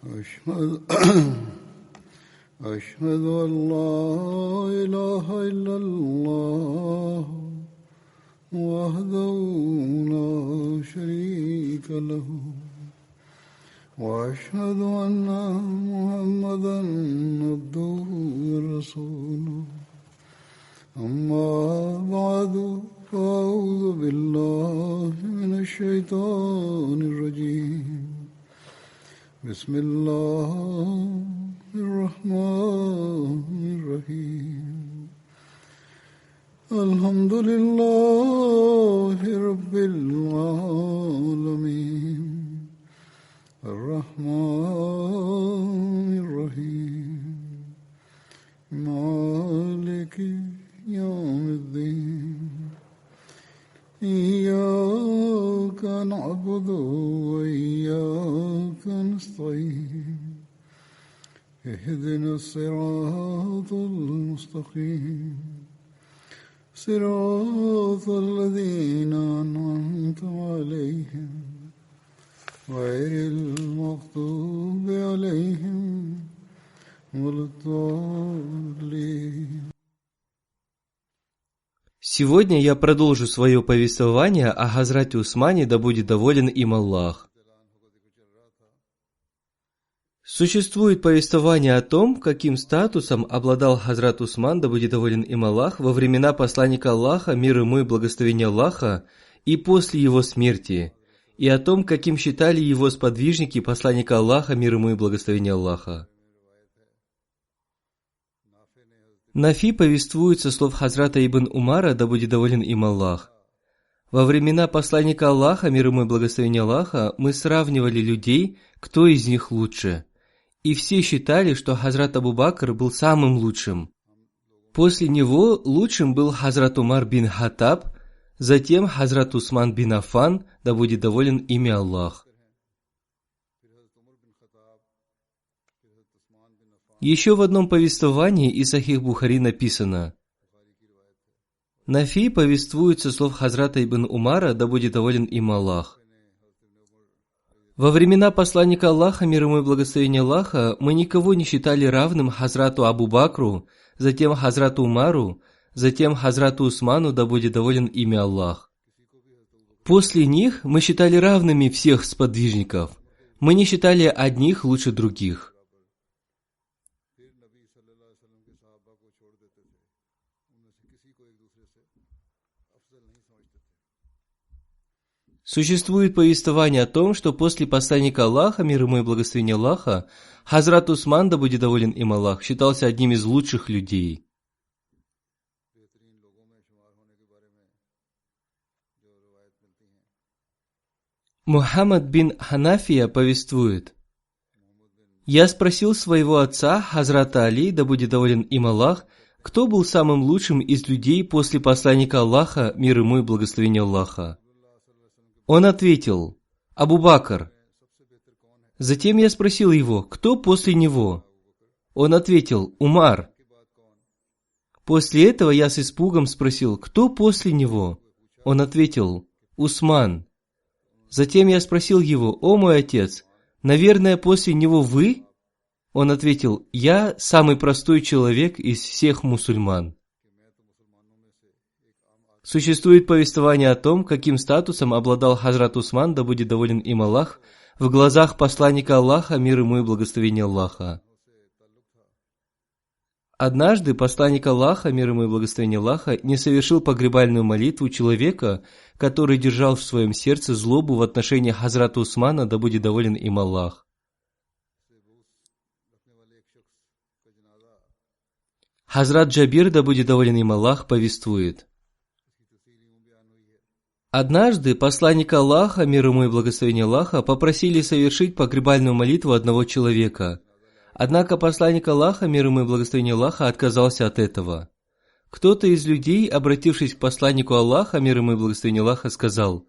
أشهد أشهد أن لا إله إلا الله وحده لا شريك له وأشهد أن محمدا عبده ورسوله أما بعد فأعوذ بالله من الشيطان الرجيم بسم الله الرحمن الرحيم الحمد لله رب العالمين الرحمن الرحيم مالك يوم الدين إياك نعبد وإياك نستعين اهدنا الصراط المستقيم صراط الذين أنعمت عليهم غير المغضوب عليهم ولا الضالين. Сегодня я продолжу свое повествование о Хазрате Усмане, да будет доволен им Аллах. Существует повествование о том, каким статусом обладал Хазрат Усман, да будет доволен им Аллах, во времена посланника Аллаха, мир ему и благословение Аллаха, и после его смерти, и о том, каким считали его сподвижники посланника Аллаха, мир ему и благословение Аллаха. Нафи повествует со слов Хазрата Ибн Умара, да будет доволен им Аллах. Во времена посланника Аллаха, мир ему и благословение Аллаха, мы сравнивали людей, кто из них лучше. И все считали, что Хазрат Абу Бакр был самым лучшим. После него лучшим был Хазрат Умар бин Хаттаб, затем Хазрат Усман бин Аффан, да будет доволен ими Аллах. Еще в одном повествовании из Сахих Бухари написано: Нафи повествует со слов Хазрата Ибн Умара, да будет доволен им Аллах. Во времена посланника Аллаха, мир ему и благословение Аллаха, мы никого не считали равным Хазрату Абу Бакру, затем Хазрату Умару, затем Хазрату Усману, да будет доволен ими Аллах. После них мы считали равными всех сподвижников. Мы не считали одних лучше других. Существует повествование о том, что после посланника Аллаха, мир ему и благословение Аллаха, Хазрат Усман, да будет доволен им Аллах, считался одним из лучших людей. Мухаммад бин Ханафия повествует: «Я спросил своего отца, Хазрата Али, да будет доволен им Аллах, кто был самым лучшим из людей после посланника Аллаха, мир ему и благословение Аллаха. Он ответил: Абу Бакр. Затем я спросил его: кто после него? Он ответил: Умар. После этого я с испугом спросил: кто после него? Он ответил: Усман. Затем я спросил его: о мой отец, наверное, после него вы? Он ответил: я самый простой человек из всех мусульман. Существует повествование о том, каким статусом обладал Хазрат Усман, да будет доволен им Аллах, в глазах посланника Аллаха, мир ему и благословение Аллаха. Однажды посланник Аллаха, мир ему и благословение Аллаха, не совершил погребальную молитву человека, который держал в своем сердце злобу в отношении Хазрата Усмана, да будет доволен им Аллах. Хазрат Джабир, да будет доволен им Аллах, повествует: однажды посланника Аллаха, мир ему и благословение Аллаха, попросили совершить погребальную молитву одного человека. Однако посланник Аллаха, мир ему и благословение Аллаха, отказался от этого. Кто-то из людей, обратившись к посланнику Аллаха, мир ему и благословение Аллаха, сказал: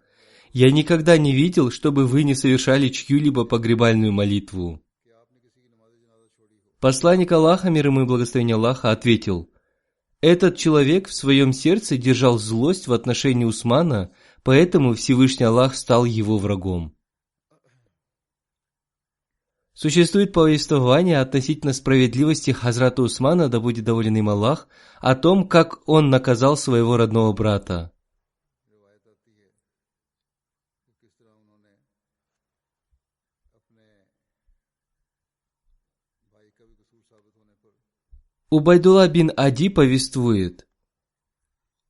«Я никогда не видел, чтобы вы не совершали чью-либо погребальную молитву». Посланник Аллаха, мир ему и благословение Аллаха, ответил: «Этот человек в своем сердце держал злость в отношении Усмана, поэтому Всевышний Аллах стал его врагом». Существует повествование относительно справедливости Хазрата Усмана, да будет доволен им Аллах, о том, как он наказал своего родного брата. Убайдулла бин Ади повествует: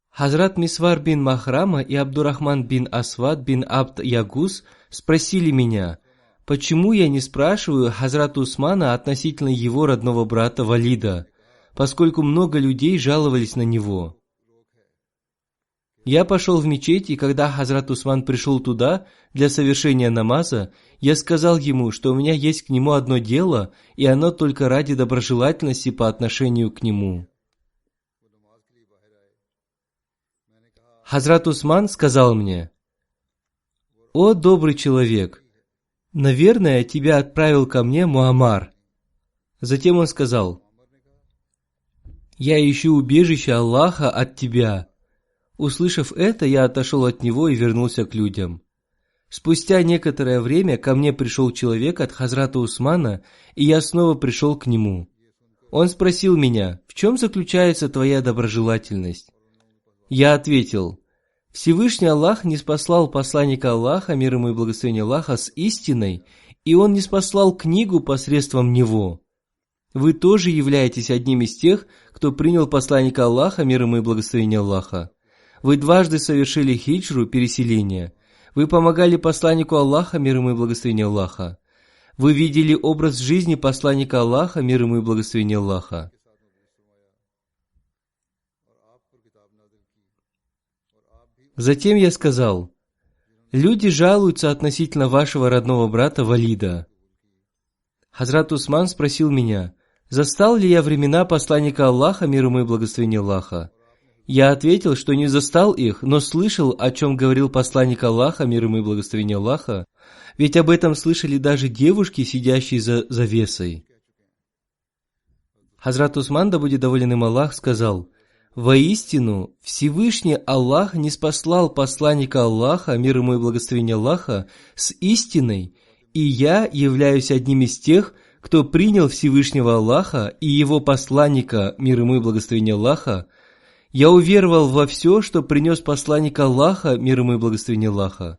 Хазрат Мисвар бин Махрама и Абдурахман бин Асвад бин Абд Ягус спросили меня, почему я не спрашиваю Хазрата Усмана относительно его родного брата Валида, поскольку много людей жаловались на него. Я пошел в мечеть, и когда Хазрат Усман пришел туда для совершения намаза, я сказал ему, что у меня есть к нему одно дело, и оно только ради доброжелательности по отношению к нему. Хазрат Усман сказал мне: «О, добрый человек, наверное, тебя отправил ко мне Муаммар». Затем он сказал: «Я ищу убежище Аллаха от тебя». Услышав это, я отошел от него и вернулся к людям. Спустя некоторое время ко мне пришел человек от Хазрата Усмана, и я снова пришел к нему. Он спросил меня: «В чем заключается твоя доброжелательность?» Я ответил: «Всевышний Аллах не спаслал посланника Аллаха, мир ему и благословение Аллаха, с истиной, и он не спаслал книгу посредством него. Вы тоже являетесь одним из тех, кто принял посланника Аллаха, мир ему и благословение Аллаха. Вы дважды совершили хиджру, переселение. Вы помогали посланнику Аллаха, мир ему и благословение Аллаха. Вы видели образ жизни посланника Аллаха, мир ему и благословение Аллаха». Затем я сказал: «Люди жалуются относительно вашего родного брата Валида». Хазрат Усман спросил меня, застал ли я времена посланника Аллаха, мир ему и благословение Аллаха. Я ответил, что не застал их, но слышал, о чем говорил посланник Аллаха, мир ему и благословение Аллаха, ведь об этом слышали даже девушки, сидящие за завесой. Хазрат Усман, да будет доволен им Аллах, сказал: «Воистину, Всевышний Аллах не спаслал посланника Аллаха, мир ему и благословение Аллаха, с истиной, и я являюсь одним из тех, кто принял Всевышнего Аллаха и его посланника, мир ему и благословение Аллаха. Я уверовал во все, что принес посланник Аллаха, мир ему и благословение Аллаха.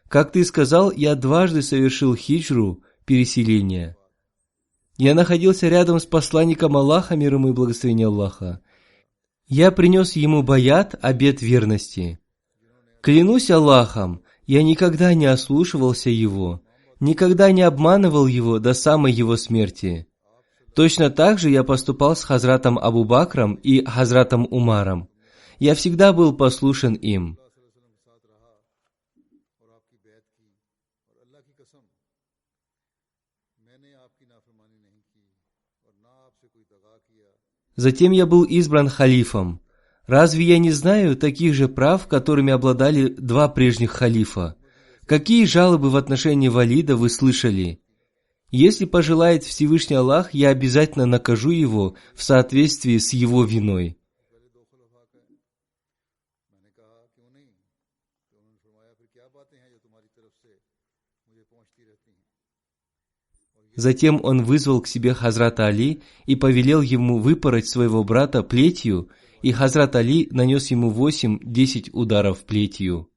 Как ты сказал, я дважды совершил хиджру, переселение. Я находился рядом с посланником Аллаха, мир ему и благословение Аллаха. Я принес ему баят, обет верности. Клянусь Аллахом, я никогда не ослушивался его, никогда не обманывал его до самой его смерти. Точно так же я поступал с Хазратом Абу Бакром и Хазратом Умаром. Я всегда был послушен им. Затем я был избран халифом. Разве я не знаю таких же прав, которыми обладали два прежних халифа? Какие жалобы в отношении Валида вы слышали? Если пожелает Всевышний Аллах, я обязательно накажу его в соответствии с его виной». Затем он вызвал к себе Хазрата Али и повелел ему выпороть своего брата плетью, и Хазрат Али нанес ему 8-10 ударов плетью.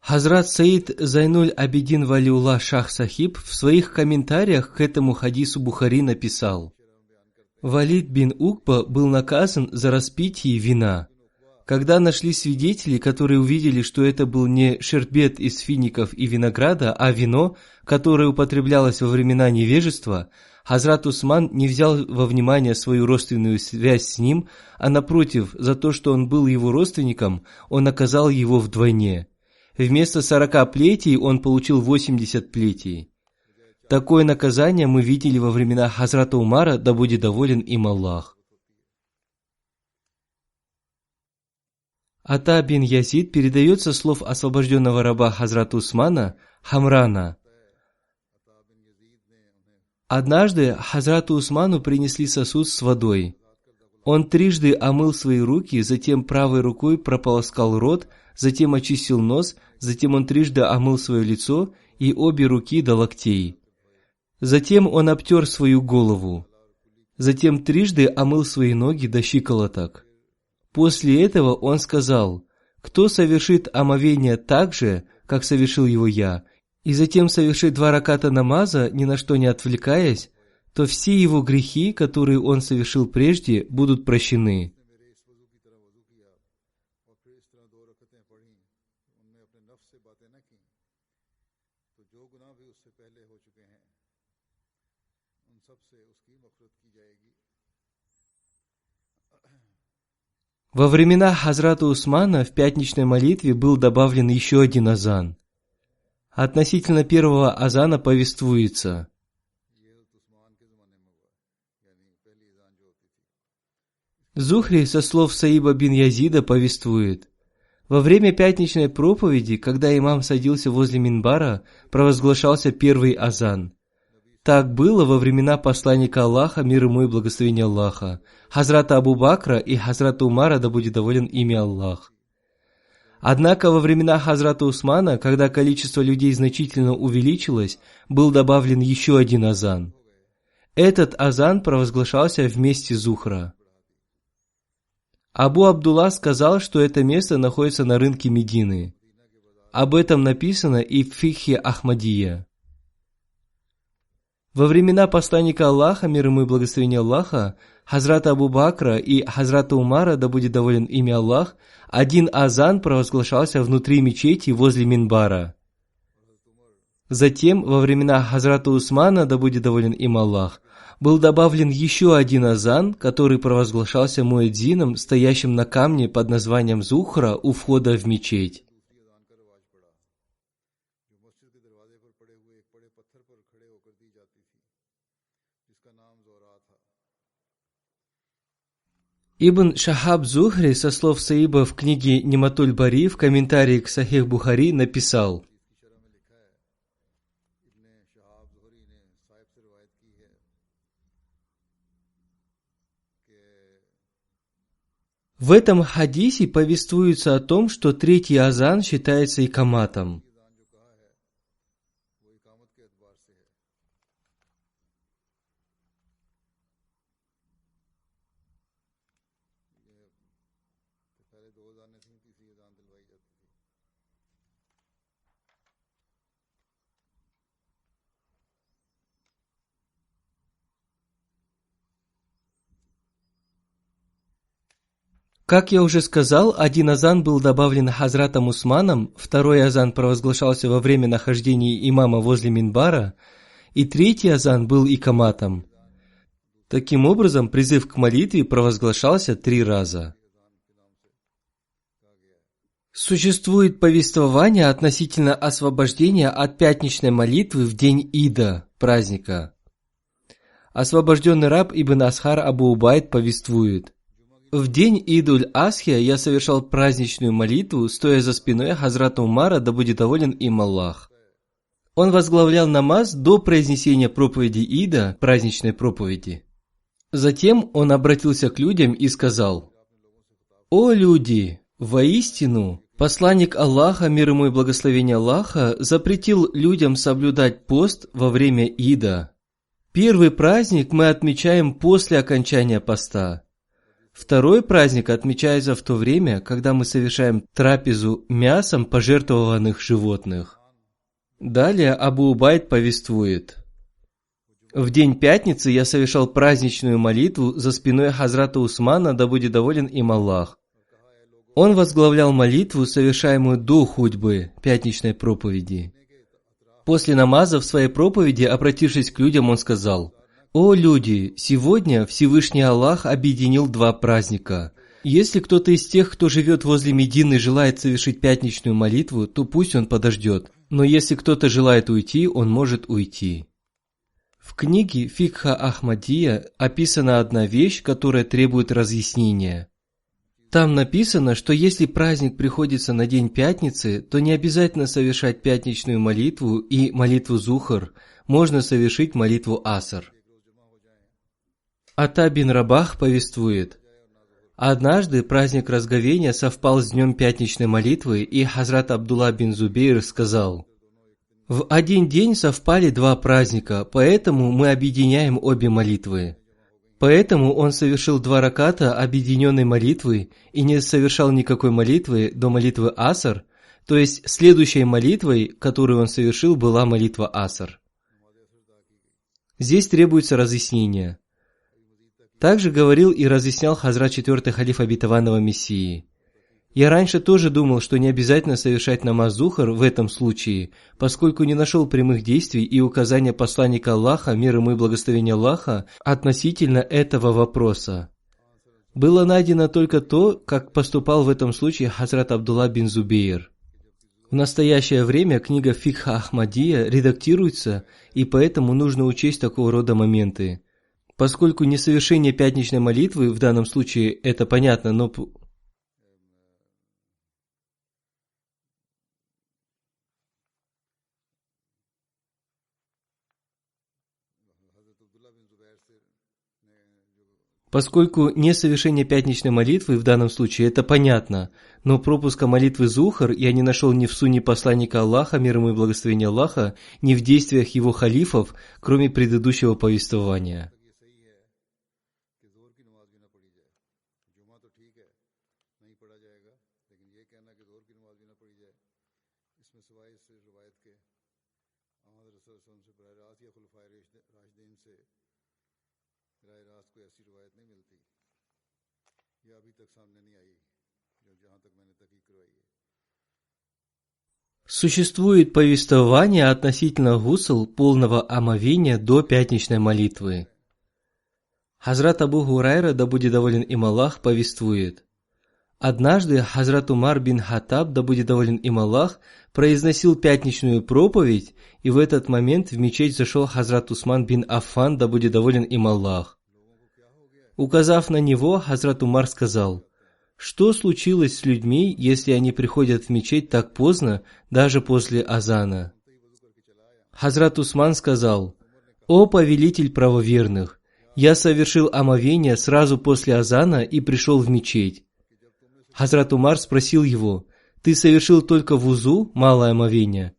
Хазрат Саид Зайнуль Абидин Валиуллах Шах Сахиб в своих комментариях к этому хадису Бухари написал: Валид бин Укба был наказан за распитие вина. Когда нашли свидетели, которые увидели, что это был не шербет из фиников и винограда, а вино, которое употреблялось во времена невежества, Хазрат Усман не взял во внимание свою родственную связь с ним, а напротив, за то, что он был его родственником, он наказал его вдвойне. Вместо 40 плетей он получил 80 плетей. Такое наказание мы видели во времена Хазрата Умара, да будет доволен им Аллах. Ата бин Язид передает со слов освобожденного раба Хазрата Усмана Хамрана: однажды Хазрату Усману принесли сосуд с водой. Он трижды омыл свои руки, затем правой рукой прополоскал рот, затем очистил нос, затем он трижды омыл свое лицо и обе руки до локтей. Затем он обтер свою голову. Затем трижды омыл свои ноги до щиколоток. После этого он сказал: «Кто совершит омовение так же, как совершил его я, и затем совершит 2 раката намаза, ни на что не отвлекаясь, то все его грехи, которые он совершил прежде, будут прощены». Во времена Хазрата Усмана в пятничной молитве был добавлен еще один азан. Относительно первого азана повествуется: Зухри со слов Саиба бин Язида повествует: во время пятничной проповеди, когда имам садился возле минбара, провозглашался первый азан. Так было во времена посланника Аллаха, мир ему и благословение Аллаха, Хазрата Абу Бакра и Хазрата Умара, да будет доволен ими Аллах. Однако во времена Хазрата Усмана, когда количество людей значительно увеличилось, был добавлен еще один азан. Этот азан провозглашался вместе Зухра. Абу Абдулла сказал, что это место находится на рынке Медины. Об этом написано и в Фикхе Ахмадия. Во времена посланника Аллаха, мир ему и благословение Аллаха, Хазрата Абу Бакра и Хазрата Умара, да будет доволен ими Аллах, один азан провозглашался внутри мечети возле минбара. Затем, во времена Хазрата Усмана, да будет доволен им Аллах, был добавлен еще один азан, который провозглашался муэдзином, стоящим на камне под названием Зухра у входа в мечеть. Ибн Шахаб Зухри со слов Саиба в книге Ниматуль Бари в комментарии к Сахих Бухари написал: в этом хадисе повествуется о том, что третий азан считается икаматом. Как я уже сказал, один азан был добавлен Хазратом Усманом, второй азан провозглашался во время нахождения имама возле минбара, и третий азан был икаматом. Таким образом, призыв к молитве провозглашался 3 раза. Существует повествование относительно освобождения от пятничной молитвы в день Ида, праздника. Освобожденный раб Ибн Асхар Абу Убайд повествует: в день Идуль-Асхия я совершал праздничную молитву, стоя за спиной Хазрата Умара, да будет доволен им Аллах. Он возглавлял намаз до произнесения проповеди Ида, праздничной проповеди. Затем он обратился к людям и сказал: «О люди, воистину, посланник Аллаха, мир ему и благословение Аллаха, запретил людям соблюдать пост во время Ида. Первый праздник мы отмечаем после окончания поста. Второй праздник отмечается в то время, когда мы совершаем трапезу мясом пожертвованных животных». Далее Абу Убайд повествует: в день пятницы я совершал праздничную молитву за спиной Хазрата Усмана, да будет доволен им Аллах. Он возглавлял молитву, совершаемую до хутбы, пятничной проповеди. После намаза в своей проповеди, обратившись к людям, он сказал: «О люди, сегодня Всевышний Аллах объединил 2 праздника. Если кто-то из тех, кто живет возле Медины, желает совершить пятничную молитву, то пусть он подождет. Но если кто-то желает уйти, он может уйти». В книге Фикха Ахмадия описана одна вещь, которая требует разъяснения. Там написано, что если праздник приходится на день пятницы, то не обязательно совершать пятничную молитву и молитву Зухр, можно совершить молитву Аср. Ата бин Рабах повествует: Однажды праздник разговения совпал с днем пятничной молитвы, и Хазрат Абдулла бин Зубейр сказал: «В один день совпали два праздника, поэтому мы объединяем обе молитвы». Поэтому он совершил 2 раката объединенной молитвы и не совершал никакой молитвы до молитвы Аср, то есть следующей молитвой, которую он совершил, была молитва Аср. Здесь требуется разъяснение. Также говорил и разъяснял Хазрат 4-й халиф обетованного Мессии: «Я раньше тоже думал, что не обязательно совершать намаз Зухр в этом случае, поскольку не нашел прямых действий и указания посланника Аллаха, мир ему и благословения Аллаха, относительно этого вопроса. Было найдено только то, как поступал в этом случае Хазрат Абдулла бин Зубейр. В настоящее время книга Фикха Ахмадия редактируется, и поэтому нужно учесть такого рода моменты. Поскольку несовершение пятничной молитвы в данном случае это понятно, но Поскольку несовершение пятничной молитвы в данном случае это понятно, но пропуска молитвы Зухр я не нашел ни в сунне посланника Аллаха, мир ему и благословения Аллаха, ни в действиях его халифов, кроме предыдущего повествования. Существует повествование относительно гусл полного омовения до пятничной молитвы. Хазрат Абу Гурайра, да будет доволен им Аллах, повествует: однажды Хазрат Умар бин Хаттаб, да будет доволен им Аллах, произносил пятничную проповедь, и в этот момент в мечеть зашел Хазрат Усман бин Аффан, да будет доволен им Аллах. Указав на него, Хазрат Умар сказал: «Что случилось с людьми, если они приходят в мечеть так поздно, даже после азана?» Хазрат Усман сказал: «О повелитель правоверных, я совершил омовение сразу после азана и пришел в мечеть». Хазрат Умар спросил его: «Ты совершил только вузу, малое омовение?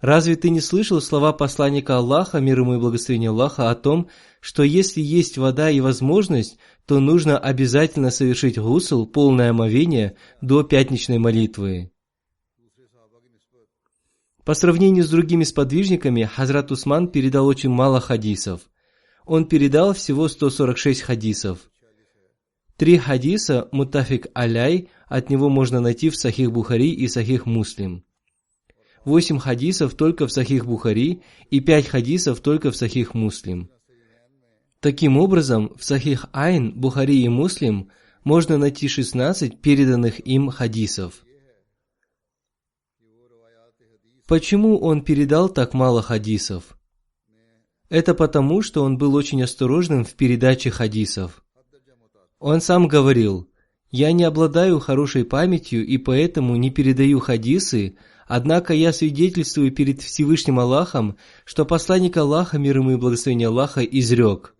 Разве ты не слышал слова посланника Аллаха, мир ему и благословения Аллаха, о том, что если есть вода и возможность, то нужно обязательно совершить гусл, полное омовение, до пятничной молитвы?» По сравнению с другими сподвижниками, Хазрат Усман передал очень мало хадисов. Он передал всего 146 хадисов. 3 хадиса муттафик аляй, от него можно найти в Сахих Бухари и Сахих Муслим. 8 хадисов только в Сахих Бухари и 5 хадисов только в Сахих Муслим. Таким образом, в Сахих Айн, Бухари и Муслим можно найти 16 переданных им хадисов. Почему он передал так мало хадисов? Это потому, что он был очень осторожным в передаче хадисов. Он сам говорил: «Я не обладаю хорошей памятью и поэтому не передаю хадисы, однако я свидетельствую перед Всевышним Аллахом, что посланник Аллаха, мир ему и благословение Аллаха, изрек: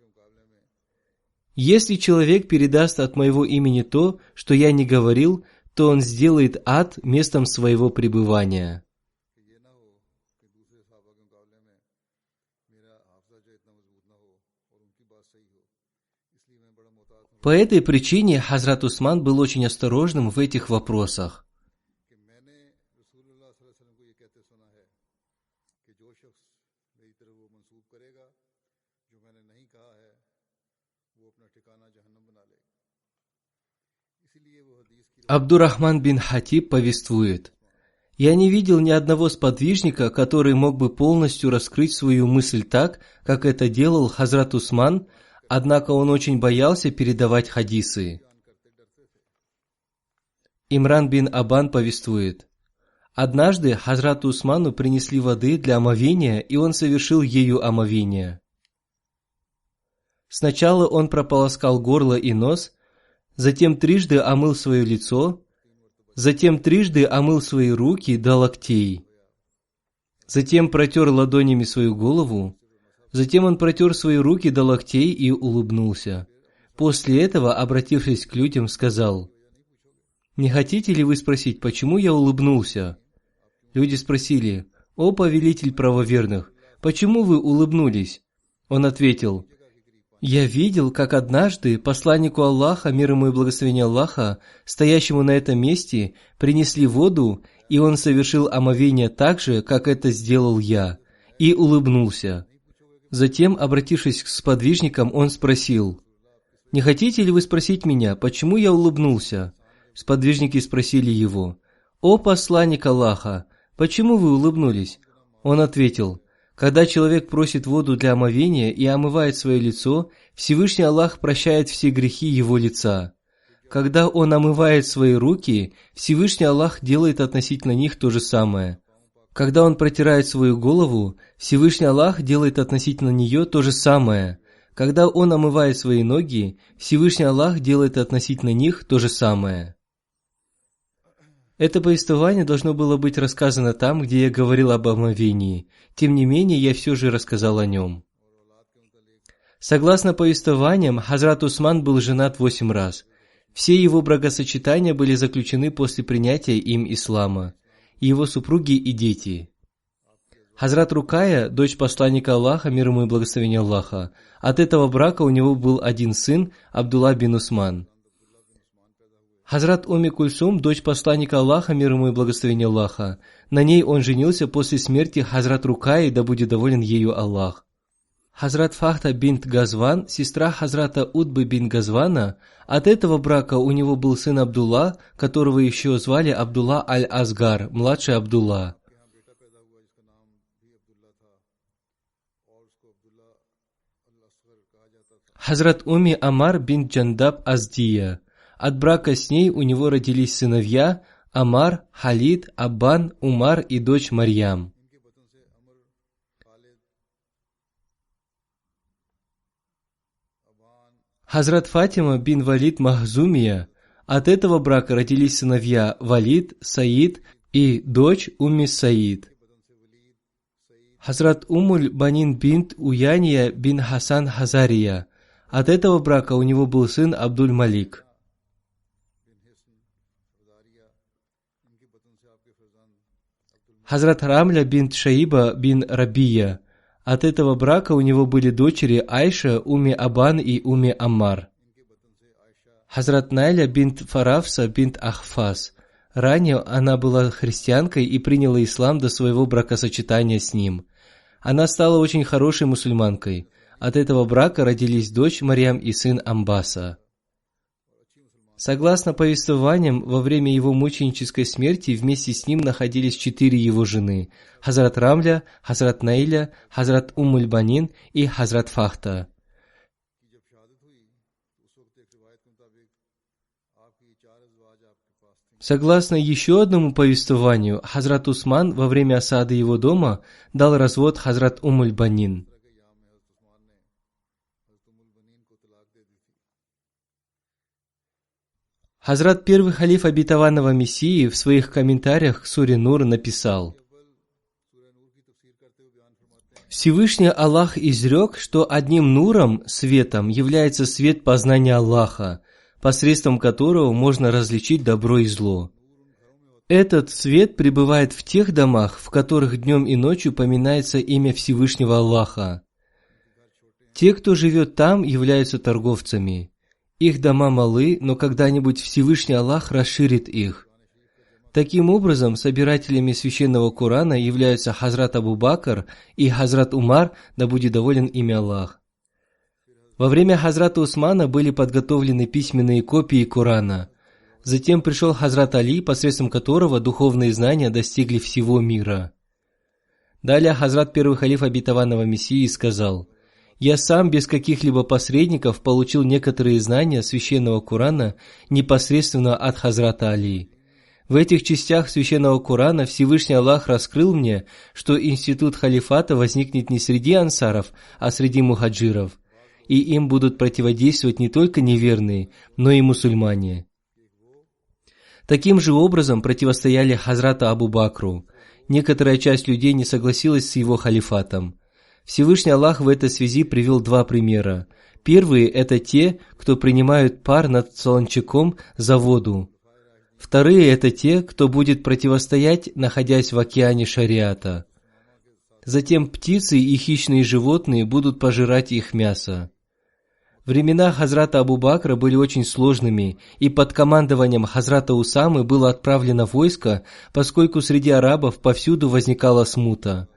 если человек передаст от моего имени то, что я не говорил, то он сделает ад местом своего пребывания». По этой причине Хазрат Усман был очень осторожным в этих вопросах. Абдуррахман бин Хатиб повествует: «Я не видел ни одного сподвижника, который мог бы полностью раскрыть свою мысль так, как это делал Хазрат Усман, однако он очень боялся передавать хадисы». Имран бин Абан повествует: «Однажды Хазрату Усману принесли воды для омовения, и он совершил ею омовение. Сначала он прополоскал горло и нос, затем трижды омыл свое лицо, затем трижды омыл свои руки до локтей. Затем протер ладонями свою голову, затем он протер свои руки до локтей и улыбнулся. После этого, обратившись к людям, сказал: «Не хотите ли вы спросить, почему я улыбнулся?» Люди спросили: «О повелитель правоверных, почему вы улыбнулись?» Он ответил: «Я видел, как однажды посланнику Аллаха, мир ему и благословение Аллаха, стоящему на этом месте, принесли воду, и он совершил омовение так же, как это сделал я, и улыбнулся». Затем, обратившись к сподвижникам, он спросил: «Не хотите ли вы спросить меня, почему я улыбнулся?» Сподвижники спросили его: «О посланник Аллаха, почему вы улыбнулись?» Он ответил: «Когда человек просит воду для омовения и омывает свое лицо, Всевышний Аллах прощает все грехи его лица. Когда он омывает свои руки, Всевышний Аллах делает относительно них то же самое. Когда он протирает свою голову, Всевышний Аллах делает относительно нее то же самое. Когда он омывает свои ноги, Всевышний Аллах делает относительно них то же самое». Это повествование должно было быть рассказано там, где я говорил об омовении. Тем не менее, я все же рассказал о нем. Согласно повествованиям, Хазрат Усман был женат 8 раз. Все его бракосочетания были заключены после принятия им ислама. Его супруги и дети. Хазрат Рукая, дочь посланника Аллаха, мир ему и благословение Аллаха, от этого брака у него был один сын, Абдулла бин Усман. Хазрат Умми Кульсум, дочь посланника Аллаха, мир ему и благословение Аллаха, на ней он женился после смерти Хазрат Рукаи, да будет доволен ею Аллах. Хазрат Фахта бинт Газван, сестра Хазрата Утбы бин Газвана, от этого брака у него был сын Абдулла, которого еще звали Абдулла аль-Азгар, младший Абдулла. Хазрат Умми Амар бинт Джандаб Аздия. От брака с ней у него родились сыновья Амар, Халид, Аббан, Умар и дочь Марьям. Хазрат Фатима бин Валид Махзумия. От этого брака родились сыновья Валид, Саид и дочь Умми Саид. Хазрат Умуль Банин бинт Уяния бин Хасан Хазария. От этого брака у него был сын Абдуль Малик. Хазрат Рамля бинт Шаиба бин Рабия. От этого брака у него были дочери Айша, Умми Абан и Умми Аммар. Хазрат Найля бинт Фарафса бинт Ахфас. Ранее она была христианкой и приняла ислам до своего бракосочетания с ним. Она стала очень хорошей мусульманкой. От этого брака родились дочь Марьям и сын Амбаса. Согласно повествованиям, во время его мученической смерти вместе с ним находились 4 его жены: Хазрат Рамля, Хазрат Наиля, Хазрат Уммуль Банин и Хазрат Фахта. Согласно еще одному повествованию, Хазрат Усман во время осады его дома дал развод Хазрат Уммуль Банин. Хазрат первый халиф обетованного Мессии в своих комментариях к суре Нур написал: Всевышний Аллах изрек, что одним нуром, светом, является свет познания Аллаха, посредством которого можно различить добро и зло. Этот свет пребывает в тех домах, в которых днем и ночью поминается имя Всевышнего Аллаха. Те, кто живет там, являются торговцами. Их дома малы, но когда-нибудь Всевышний Аллах расширит их. Таким образом, собирателями священного Корана являются Хазрат Абу Бакр и Хазрат Умар, да будет доволен ими Аллах. Во время Хазрата Усмана были подготовлены письменные копии Корана. Затем пришел Хазрат Али, посредством которого духовные знания достигли всего мира. Далее Хазрат первый халиф обетованного Мессии сказал: «Я сам без каких-либо посредников получил некоторые знания священного Корана непосредственно от Хазрата Али. В этих частях священного Корана Всевышний Аллах раскрыл мне, что институт халифата возникнет не среди ансаров, а среди мухаджиров, и им будут противодействовать не только неверные, но и мусульмане». Таким же образом противостояли Хазрату Абу Бакру. Некоторая часть людей не согласилась с его халифатом. Всевышний Аллах в этой связи привел 2 примера. Первые – это те, кто принимают пар над солончаком за воду. Вторые – это те, кто будет противостоять, находясь в океане шариата. Затем птицы и хищные животные будут пожирать их мясо. Времена Хазрата Абу Бакра были очень сложными, и под командованием Хазрата Усамы было отправлено войско, поскольку среди арабов повсюду возникала смута.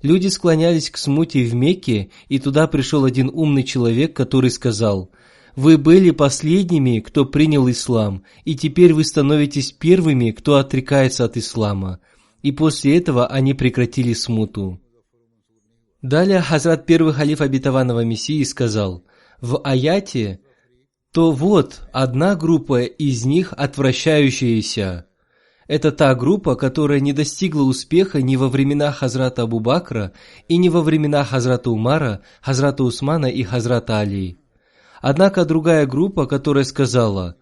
Люди склонялись к смуте в Мекке, и туда пришел один умный человек, который сказал: «Вы были последними, кто принял ислам, и теперь вы становитесь первыми, кто отрекается от ислама». И после этого они прекратили смуту. Далее Хазрат первый халиф обетованного Мессии сказал в аяте: «То вот одна группа из них отвращающаяся». Это та группа, которая не достигла успеха ни во времена Хазрата Абу Бакра и ни во времена Хазрата Умара, Хазрата Усмана и Хазрата Али. Однако другая группа, которая сказала: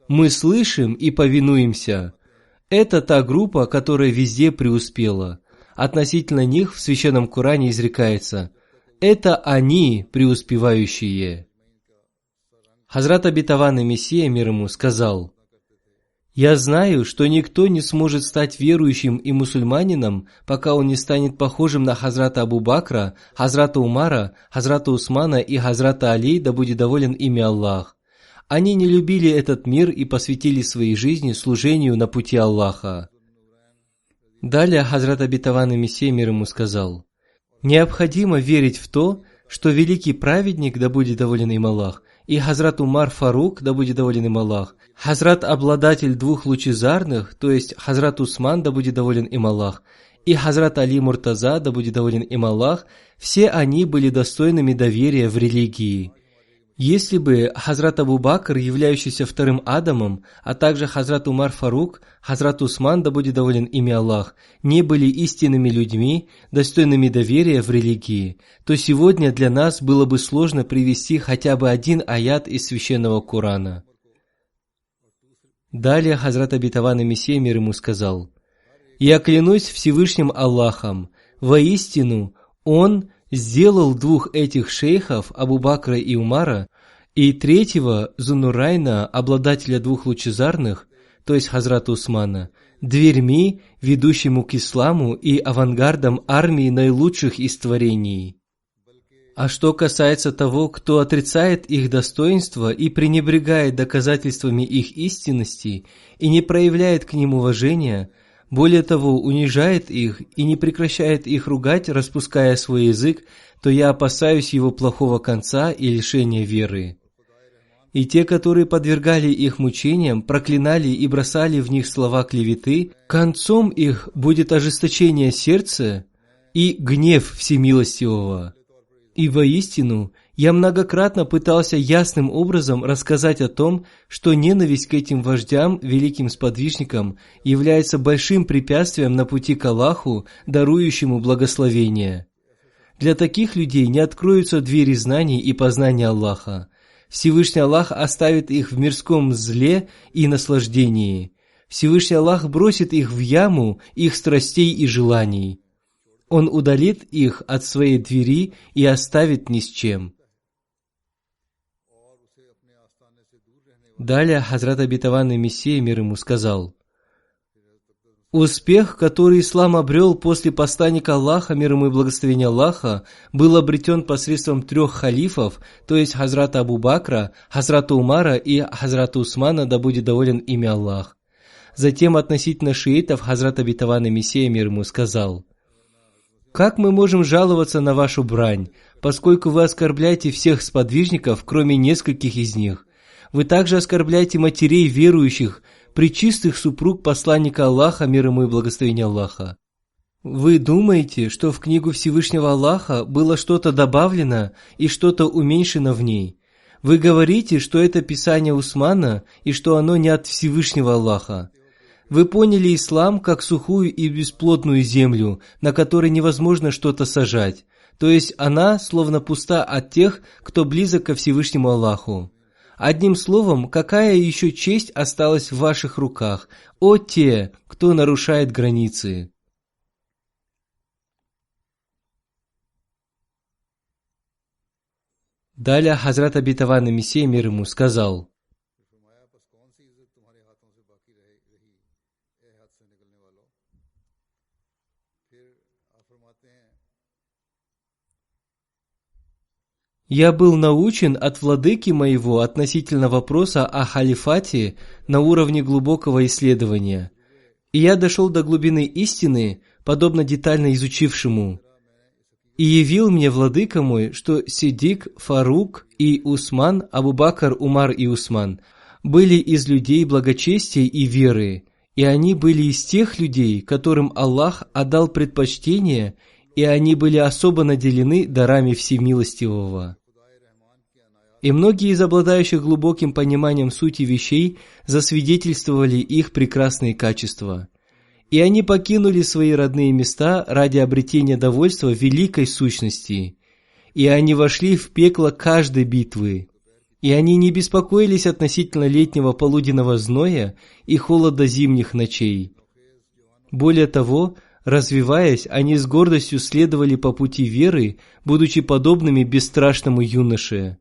«Мы слышим и повинуемся», это та группа, которая везде преуспела. Относительно них в Священном Коране изрекается: «Это они, преуспевающие». Хазрат обетованный Мессия, мир ему, сказал: «Я знаю, что никто не сможет стать верующим и мусульманином, пока он не станет похожим на Хазрата Абу Бакра, Хазрата Умара, Хазрата Усмана и Хазрата Али, да будет доволен ими Аллах. Они не любили этот мир и посвятили своей жизни служению на пути Аллаха». Далее Хазрат обетованный Мессия, мир ему, сказал: «Необходимо верить в то, что великий праведник, да будет доволен им Аллах, и Хазрат Умар Фарук, да будет доволен им Аллах, Хазрат обладатель двух лучезарных, то есть Хазрат Усман, да будет доволен им Аллах, и Хазрат Али Муртаза, да будет доволен им Аллах, все они были достойными доверия в религии. Если бы Хазрат Абу Бакр, являющийся вторым Адамом, а также Хазрат Умар Фарук, Хазрат Усман, да будет доволен ими Аллах, не были истинными людьми, достойными доверия в религии, то сегодня для нас было бы сложно привести хотя бы один аят из Священного Корана. Далее Хазрат обетованный Мессия, мир ему, сказал: «Я клянусь Всевышним Аллахом, воистину Он сделал двух этих шейхов, Абу Бакра и Умара, и третьего, Зунурайна, обладателя двух лучезарных, то есть Хазрата Усмана, дверьми, ведущему к исламу и авангардом армии наилучших из творений. А что касается того, кто отрицает их достоинство и пренебрегает доказательствами их истинности и не проявляет к ним уважения, более того, унижает их и не прекращает их ругать, распуская свой язык, то я опасаюсь его плохого конца и лишения веры. И те, которые подвергали их мучениям, проклинали и бросали в них слова клеветы, концом их будет ожесточение сердца и гнев Всемилостивого. И воистину, я многократно пытался ясным образом рассказать о том, что ненависть к этим вождям, великим сподвижникам, является большим препятствием на пути к Аллаху, дарующему благословение. Для таких людей не откроются двери знаний и познания Аллаха. Всевышний Аллах оставит их в мирском зле и наслаждении. Всевышний Аллах бросит их в яму их страстей и желаний. Он удалит их от своей двери и оставит ни с чем. Далее Хазрат обетованный Мессия, мир ему, сказал: «Успех, который ислам обрел после посланника Аллаха, мир ему и благословения Аллаха, был обретен посредством 3 халифов, то есть Хазрата Абу Бакра, Хазрата Умара и Хазрата Усмана, да будет доволен ими Аллах». Затем относительно шиитов Хазрат обетованный Мессия, мир ему, сказал: «Как мы можем жаловаться на вашу брань, поскольку вы оскорбляете всех сподвижников, кроме нескольких из них? Вы также оскорбляете матерей верующих, пречистых супруг посланника Аллаха, мир ему и благословения Аллаха. Вы думаете, что в книгу Всевышнего Аллаха было что-то добавлено и что-то уменьшено в ней? Вы говорите, что это писание Усмана и что оно не от Всевышнего Аллаха. Вы поняли ислам как сухую и бесплодную землю, на которой невозможно что-то сажать, то есть она словно пуста от тех, кто близок ко Всевышнему Аллаху. Одним словом, какая еще честь осталась в ваших руках, о те, кто нарушает границы?» Далее Хазрат обетованный Мессия, мир ему, сказал: «Я был научен от владыки моего относительно вопроса о халифате на уровне глубокого исследования, и я дошел до глубины истины, подобно детально изучившему. И явил мне владыка мой, что Сиддик, Фарук и Усман, Абу-Бакр, Умар и Усман были из людей благочестия и веры, и они были из тех людей, которым Аллах отдал предпочтение, и они были особо наделены дарами Всемилостивого. И многие из обладающих глубоким пониманием сути вещей засвидетельствовали их прекрасные качества. И они покинули свои родные места ради обретения довольства великой сущности. И они вошли в пекло каждой битвы. И они не беспокоились относительно летнего полуденного зноя и холода зимних ночей. Более того, развиваясь, они с гордостью следовали по пути веры, будучи подобными бесстрашному юноше.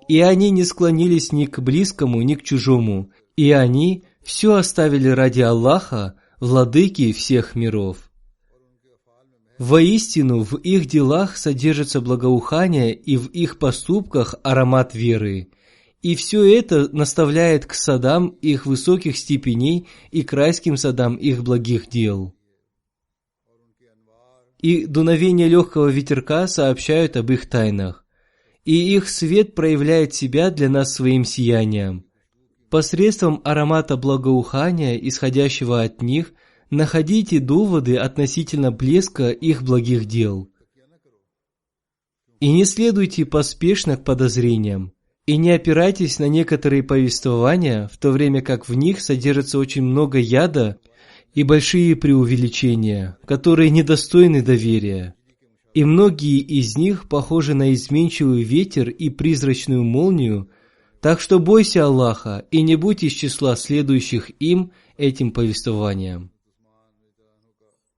И они не склонились ни к близкому, ни к чужому, и они все оставили ради Аллаха, владыки всех миров. Воистину, в их делах содержится благоухание, и в их поступках аромат веры. И все это наставляет к садам их высоких степеней и к райским садам их благих дел. И дуновение легкого ветерка сообщают об их тайнах. И их свет проявляет себя для нас своим сиянием. Посредством аромата благоухания, исходящего от них, находите доводы относительно блеска их благих дел. И не следуйте поспешно к подозрениям, и не опирайтесь на некоторые повествования, в то время как в них содержится очень много яда и большие преувеличения, которые недостойны доверия. И многие из них похожи на изменчивый ветер и призрачную молнию, так что бойся Аллаха и не будь из числа следующих им этим повествованиям.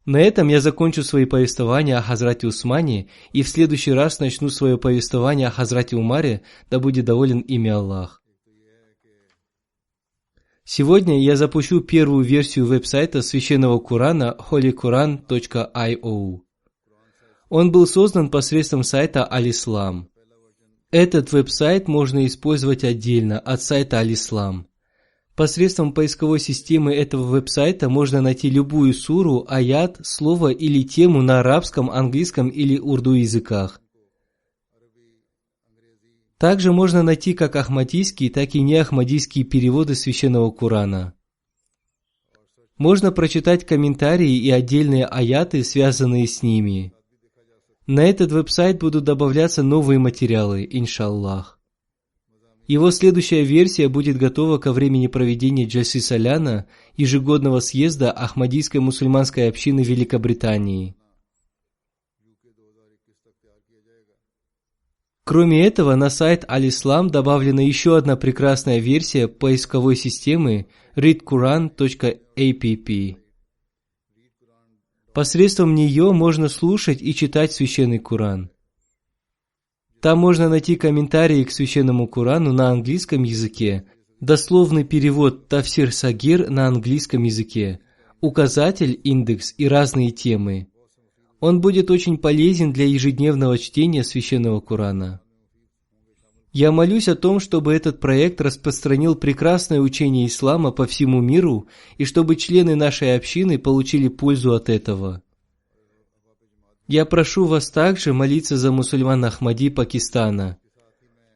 На этом я закончу свои повествования о Хазрате Усмане и в следующий раз начну свое повествование о Хазрате Умаре, да будет доволен ими Аллах. Сегодня я запущу первую версию веб-сайта священного Корана holyquran.io. Он был создан посредством сайта Аль-Ислам. Этот веб-сайт можно использовать отдельно от сайта Аль-Ислам. Посредством поисковой системы этого веб-сайта можно найти любую суру, аят, слово или тему на арабском, английском или урду языках. Также можно найти как ахмадийские, так и неахмадийские переводы священного Корана. Можно прочитать комментарии и отдельные аяты, связанные с ними. На этот веб-сайт будут добавляться новые материалы, иншаллах. Его следующая версия будет готова ко времени проведения Джальсы Саляна, ежегодного съезда Ахмадийской мусульманской общины Великобритании. Кроме этого, на сайт Аль-Ислам добавлена еще одна прекрасная версия поисковой системы readquran.app. Посредством нее можно слушать и читать Священный Коран. Там можно найти комментарии к Священному Корану на английском языке, дословный перевод Тафсир Сагир на английском языке, указатель, индекс и разные темы. Он будет очень полезен для ежедневного чтения Священного Корана. Я молюсь о том, чтобы этот проект распространил прекрасное учение ислама по всему миру и чтобы члены нашей общины получили пользу от этого. Я прошу вас также молиться за мусульман Ахмади Пакистана,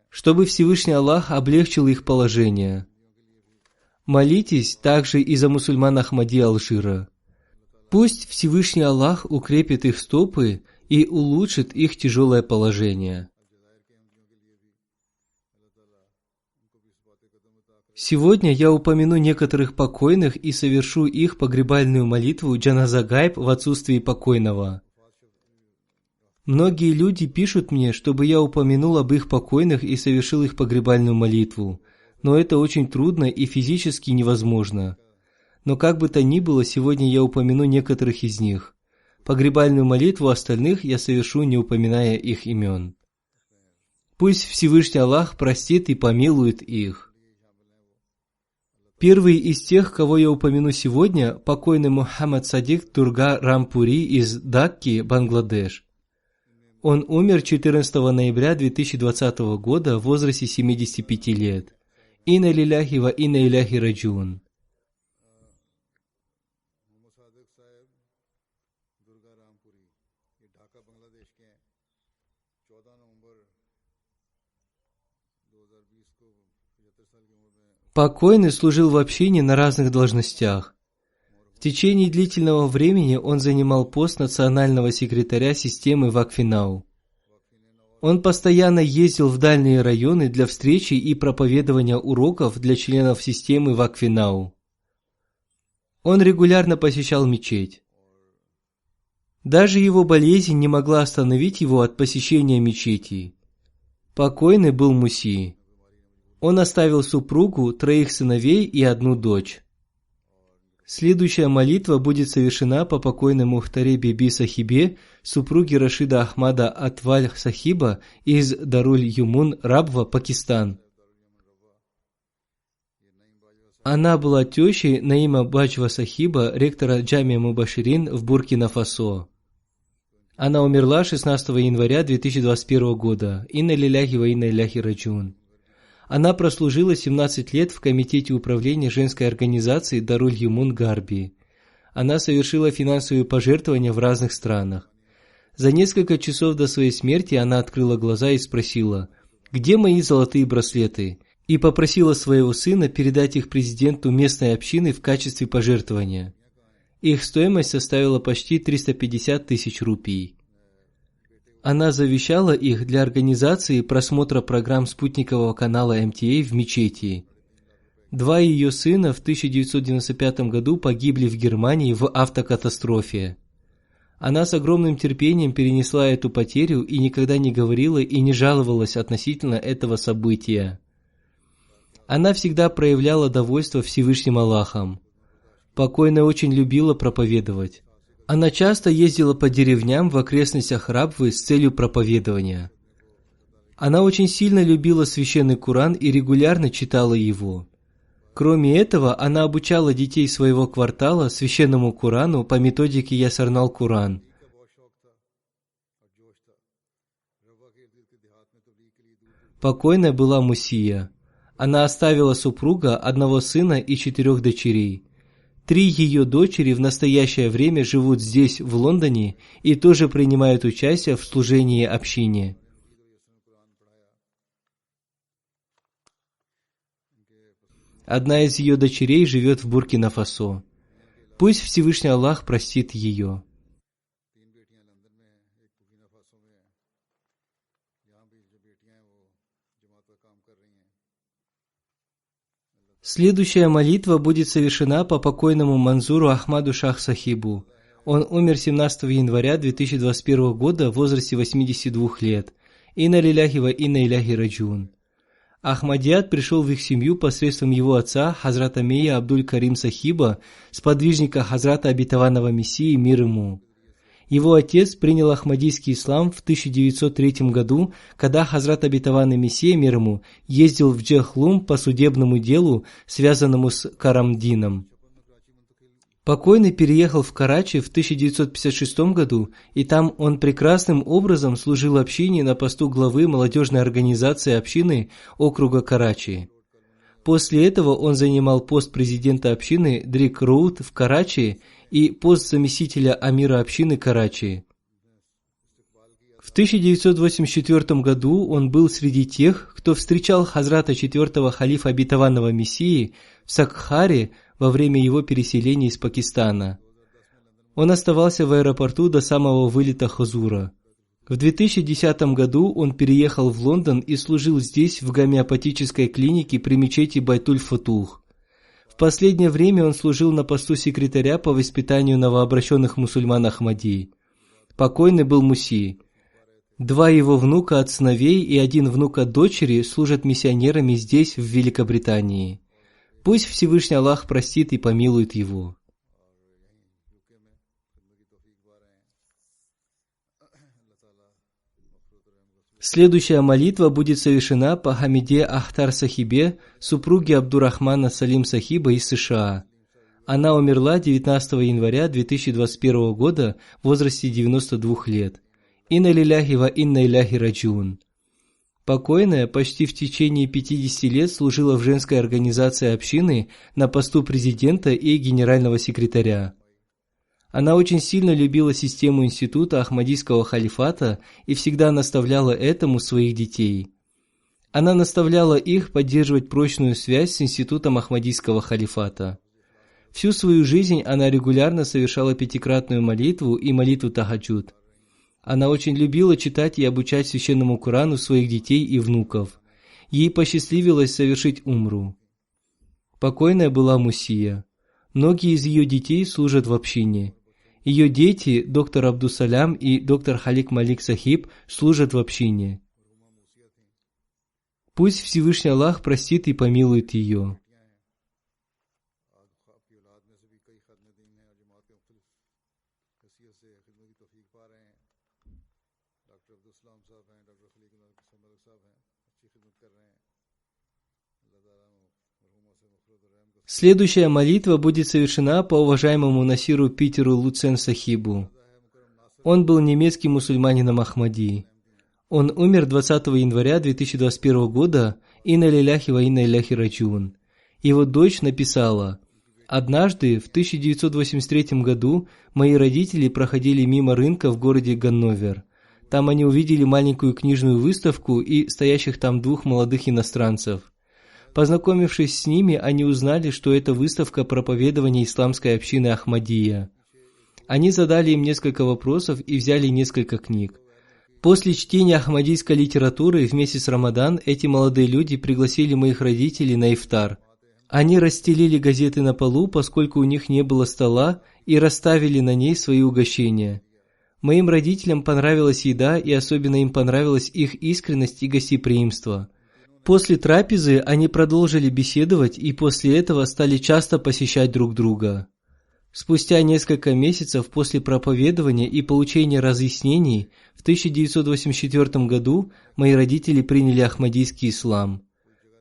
чтобы Всевышний Аллах облегчил их положение. Молитесь также и за мусульман Ахмади Алжира. Пусть Всевышний Аллах укрепит их стопы и улучшит их тяжелое положение. Сегодня я упомяну некоторых покойных и совершу их погребальную молитву Джаназа Гайб в отсутствии покойного. Многие люди пишут мне, чтобы я упомянул об их покойных и совершил их погребальную молитву, но это очень трудно и физически невозможно. Но как бы то ни было, сегодня я упомяну некоторых из них. Погребальную молитву остальных я совершу, не упоминая их имен. Пусть Всевышний Аллах простит и помилует их. Первый из тех, кого я упомяну сегодня, покойный Мухаммад Садик Дурга Рампури из Дакки, Бангладеш. Он умер 14 ноября 2020 года в возрасте 75 лет. Инна лиляхи ва инна иляхи раджун. Покойный служил в общине на разных должностях. В течение длительного времени он занимал пост национального секретаря системы Вакфинау. Он постоянно ездил в дальние районы для встречи и проповедования уроков для членов системы Вакфинау. Он регулярно посещал мечеть. Даже его болезнь не могла остановить его от посещения мечети. Покойный был муси. Он оставил супругу, 3 сыновей и 1 дочь. Следующая молитва будет совершена по покойной Мухтаре Биби Сахибе, супруге Рашида Ахмада Атваль Сахиба из Даруль-Юмун, Рабва, Пакистан. Она была тещей Наима Баджва Сахиба, ректора Джамия Мубаширин в Буркина-Фасо. Она умерла 16 января 2021 года. Инна лиляхи ва инна иляхи раджун. Она прослужила 17 лет в комитете управления женской организации Даруль-Юмун, Гарби. Она совершила финансовые пожертвования в разных странах. За несколько часов до своей смерти она открыла глаза и спросила: «Где мои золотые браслеты?» и попросила своего сына передать их президенту местной общины в качестве пожертвования. Их стоимость составила почти 350 тысяч рупий. Она завещала их для организации просмотра программ спутникового канала МТА в мечети. 2 ее сына в 1995 году погибли в Германии в автокатастрофе. Она с огромным терпением перенесла эту потерю и никогда не говорила и не жаловалась относительно этого события. Она всегда проявляла довольство Всевышним Аллахом. Покойная очень любила проповедовать. Она часто ездила по деревням в окрестностях Рабвы с целью проповедования. Она очень сильно любила священный Коран и регулярно читала его. Кроме этого, она обучала детей своего квартала священному Корану по методике Ясарнал Куран. Покойная была мусия. Она оставила супруга, 1 сына и 4 дочерей. 3 ее дочери в настоящее время живут здесь, в Лондоне, и тоже принимают участие в служении общине. Одна из ее дочерей живет в Буркина-Фасо. Пусть Всевышний Аллах простит ее. Следующая молитва будет совершена по покойному Манзуру Ахмаду Шах Сахибу. Он умер 17 января 2021 года в возрасте 82 лет. Инна лиляхи ва инна иляхи раджун. Ахмадият пришел в их семью посредством его отца, Хазрата Мия Абдуль Карим Сахиба, сподвижника Хазрата Обетованного Мессии, мир ему. Его отец принял ахмадийский ислам в 1903 году, когда Хазрат Обетованный Мессия, мир ему, ездил в Джехлум по судебному делу, связанному с Карамдином. Покойный переехал в Карачи в 1956 году, и там он прекрасным образом служил общине на посту главы молодежной организации общины округа Карачи. После этого он занимал пост президента общины Дрик Роуд в Карачи и пост заместителя амира общины Карачи. В 1984 году он был среди тех, кто встречал Хазрата 4-го халифа Обетованного Мессии в Сакхаре во время его переселения из Пакистана. Он оставался в аэропорту до самого вылета Хузура. В 2010 году он переехал в Лондон и служил здесь в гомеопатической клинике при мечети Байтуль-Футух. В последнее время он служил на посту секретаря по воспитанию новообращенных мусульман Ахмади. Покойный был муси. 2 его внука от сыновей и 1 внук от дочери служат миссионерами здесь, в Великобритании. Пусть Всевышний Аллах простит и помилует его. Следующая молитва будет совершена по Хамиде Ахтар Сахибе, супруге Абдурахмана Салим Сахиба из США. Она умерла 19 января 2021 года в возрасте 92 лет. Инна лиляхи ва инна иляхи раджиун. Покойная почти в течение 50 лет служила в женской организации общины на посту президента и генерального секретаря. Она очень сильно любила систему института Ахмадийского халифата и всегда наставляла этому своих детей. Она наставляла их поддерживать прочную связь с институтом Ахмадийского халифата. Всю свою жизнь она регулярно совершала пятикратную молитву и молитву тахаджуд. Она очень любила читать и обучать священному Корану своих детей и внуков. Ей посчастливилось совершить умру. Покойная была Мусия. Многие из ее детей служат в общине. Ее дети, доктор Абдусалям и доктор Халик Малик Сахиб, служат в общине. Пусть Всевышний Аллах простит и помилует ее. Следующая молитва будет совершена по уважаемому Насиру Питеру Луцен Сахибу. Он был немецким мусульманином Ахмади. Он умер 20 января 2021 года, инна лиляхи ва инна иляхи раджиун. Его дочь написала: «Однажды, в 1983 году, мои родители проходили мимо рынка в городе Ганновер. Там они увидели маленькую книжную выставку и стоящих там двух молодых иностранцев. Познакомившись с ними, они узнали, что это выставка проповедования исламской общины Ахмадия. Они задали им несколько вопросов и взяли несколько книг. После чтения ахмадийской литературы в месяц Рамадан эти молодые люди пригласили моих родителей на ифтар. Они расстелили газеты на полу, поскольку у них не было стола, и расставили на ней свои угощения. Моим родителям понравилась еда, и особенно им понравилась их искренность и гостеприимство. После трапезы они продолжили беседовать и после этого стали часто посещать друг друга. Спустя несколько месяцев после проповедования и получения разъяснений в 1984 году мои родители приняли ахмадийский ислам.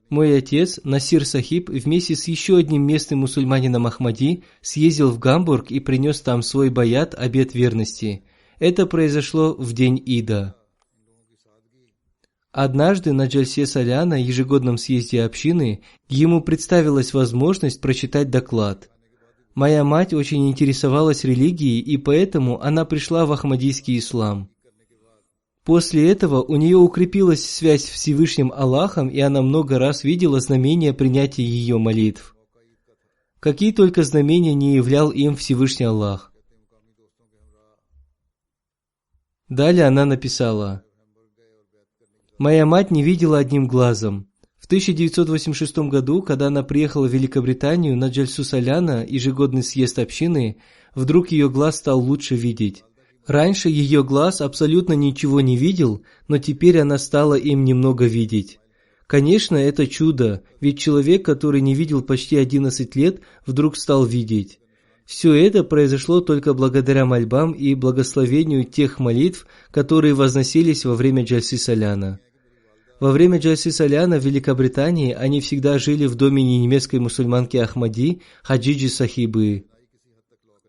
Мой отец, Насир Сахиб, вместе с еще одним местным мусульманином Ахмади съездил в Гамбург и принес там свой баят, обет верности. Это произошло в день Ида. Однажды на Джальсе Саляна, ежегодном съезде общины, ему представилась возможность прочитать доклад. Моя мать очень интересовалась религией, и поэтому она пришла в ахмадийский ислам. После этого у нее укрепилась связь с Всевышним Аллахом, и она много раз видела знамения принятия ее молитв. Какие только знамения не являл им Всевышний Аллах. Далее она написала: «Моя мать не видела одним глазом. В 1986 году, когда она приехала в Великобританию на Джальсу Саляна, ежегодный съезд общины, вдруг ее глаз стал лучше видеть. Раньше ее глаз абсолютно ничего не видел, но теперь она стала им немного видеть. Конечно, это чудо, ведь человек, который не видел почти 11 лет, вдруг стал видеть. Все это произошло только благодаря мольбам и благословению тех молитв, которые возносились во время Джальсы Саляна. Во время Джальсы Саляна в Великобритании они всегда жили в доме немецкой мусульманки Ахмади Хаджиджи Сахибы.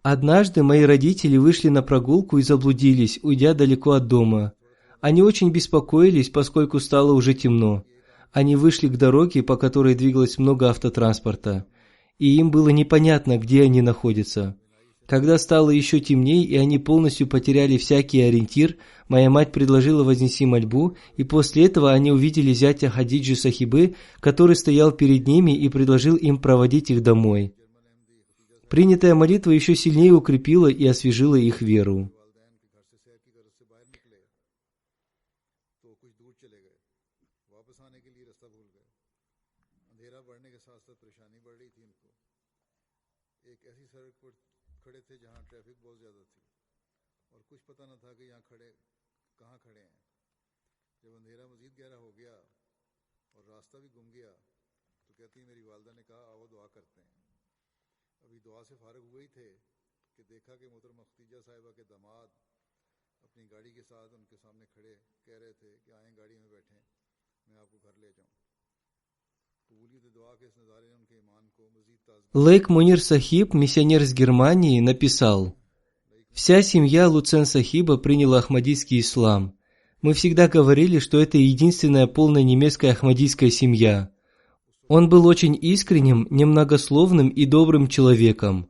Однажды мои родители вышли на прогулку и заблудились, уйдя далеко от дома. Они очень беспокоились, поскольку стало уже темно. Они вышли к дороге, по которой двигалось много автотранспорта, и им было непонятно, где они находятся. Когда стало еще темнее, и они полностью потеряли всякий ориентир, моя мать предложила вознести мольбу, и после этого они увидели зятя Хадиджи Сахибы, который стоял перед ними и предложил им проводить их домой. Принятая молитва еще сильнее укрепила и освежила их веру. Лейк Мунир Сахиб, миссионер из Германии, написал: «Вся семья Луцен Сахиба приняла ахмадийский ислам. Мы всегда говорили, что это единственная полная немецкая ахмадийская семья. Он был очень искренним, немногословным и добрым человеком.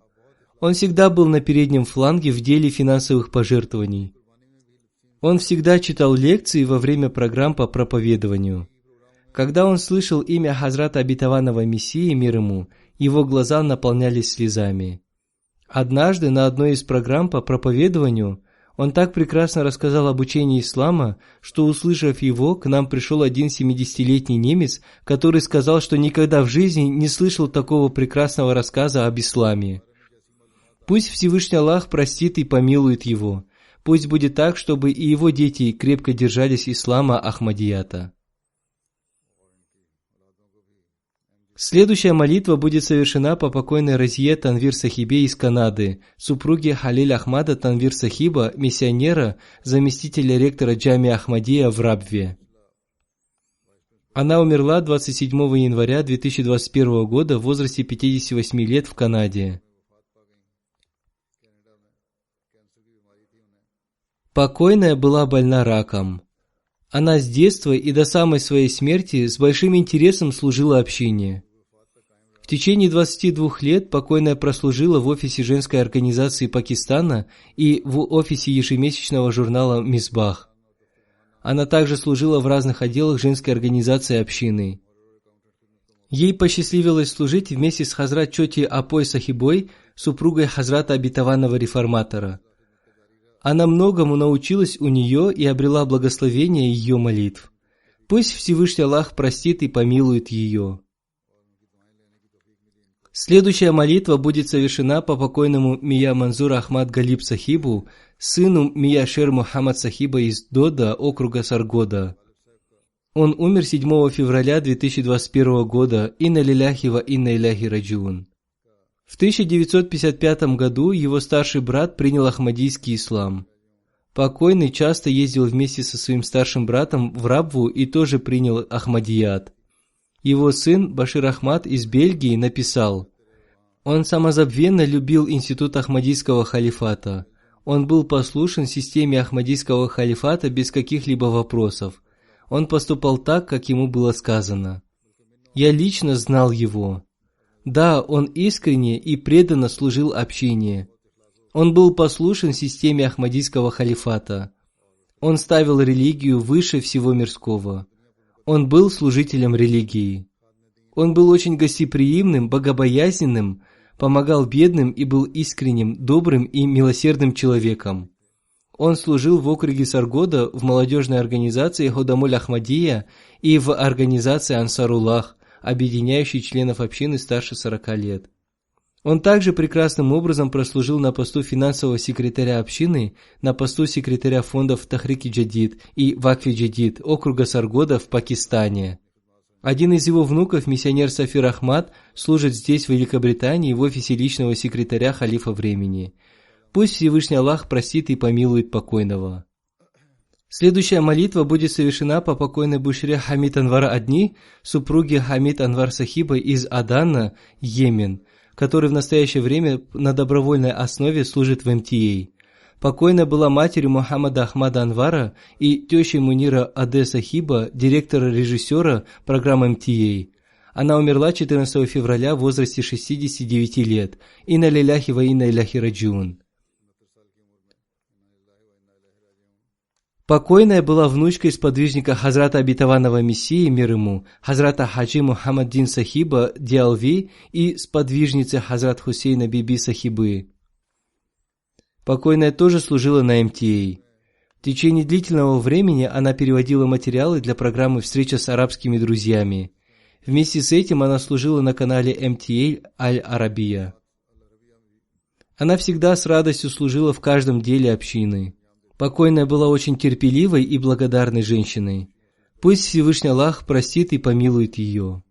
Он всегда был на переднем фланге в деле финансовых пожертвований. Он всегда читал лекции во время программ по проповедованию. Когда он слышал имя Хазрата Обетованного Мессии, мир ему, его глаза наполнялись слезами. Однажды на одной из программ по проповедованию он так прекрасно рассказал об учении ислама, что, услышав его, к нам пришел один 70-летний немец, который сказал, что никогда в жизни не слышал такого прекрасного рассказа об исламе. Пусть Всевышний Аллах простит и помилует его. Пусть будет так, чтобы и его дети крепко держались ислама Ахмадията». Следующая молитва будет совершена по покойной Разие Танвир Сахибе из Канады, супруге Халиль Ахмада Танвир Сахиба, миссионера, заместителя ректора Джами Ахмадия в Рабве. Она умерла 27 января 2021 года в возрасте 58 лет в Канаде. Покойная была больна раком. Она с детства и до самой своей смерти с большим интересом служила общине. В течение 22 лет покойная прослужила в офисе женской организации Пакистана и в офисе ежемесячного журнала «Мисбах». Она также служила в разных отделах женской организации общины. Ей посчастливилось служить вместе с Хазрат Чоти Апой Сахибой, супругой Хазрата Обетованного Реформатора. Она многому научилась у нее и обрела благословение ее молитв. Пусть Всевышний Аллах простит и помилует ее. Следующая молитва будет совершена по покойному Мия Манзур Ахмад Галиб Сахибу, сыну Мия Шер Мухаммад Сахиба из Дода, округа Саргода. Он умер 7 февраля 2021 года. Инна лиляхи ва инна иляхи раджиун. В 1955 году его старший брат принял ахмадийский ислам. Покойный часто ездил вместе со своим старшим братом в Рабву и тоже принял ахмадият. Его сын Башир Ахмад из Бельгии написал: «Он самозабвенно любил институт Ахмадийского халифата. Он был послушен системе Ахмадийского халифата без каких-либо вопросов. Он поступал так, как ему было сказано. Я лично знал его. Да, он искренне и преданно служил общине. Он был послушен системе Ахмадийского халифата. Он ставил религию выше всего мирского. Он был служителем религии. Он был очень гостеприимным, богобоязненным, помогал бедным и был искренним, добрым и милосердным человеком. Он служил в округе Саргода в молодежной организации Ходамуль Ахмадия и в организации Ансаруллах, объединяющей членов общины старше 40 лет. Он также прекрасным образом прослужил на посту финансового секретаря общины, на посту секретаря фондов Тахрики Джадид и Вакфи Джадид округа Саргода в Пакистане. Один из его внуков, миссионер Сафир Ахмад, служит здесь, в Великобритании, в офисе личного секретаря халифа времени. Пусть Всевышний Аллах простит и помилует покойного. Следующая молитва будет совершена по покойной Бушре Хамид Анвар Адни, супруге Хамид Анвар Сахиба из Адана, Йемен, который в настоящее время на добровольной основе служит в МТА. Покойная была матерью Мухаммада Ахмада Анвара и тещей Мунира Аде Сахиба, директора-режиссера программы МТА. Она умерла 14 февраля в возрасте 69 лет. Инна лиляхи ва инна иляхи раджиун. Покойная была внучкой сподвижника Хазрата Обетованного Мессии, мир ему, Хазрата Хаджи Мухаммаддин Сахиба, Диалви, и сподвижницей Хазрат Хусейна Биби Сахибы. Покойная тоже служила на МТА. В течение длительного времени она переводила материалы для программы «Встреча с арабскими друзьями». Вместе с этим она служила на канале МТА Аль-Арабия. Она всегда с радостью служила в каждом деле общины. Покойная была очень терпеливой и благодарной женщиной. Пусть Всевышний Аллах простит и помилует ее.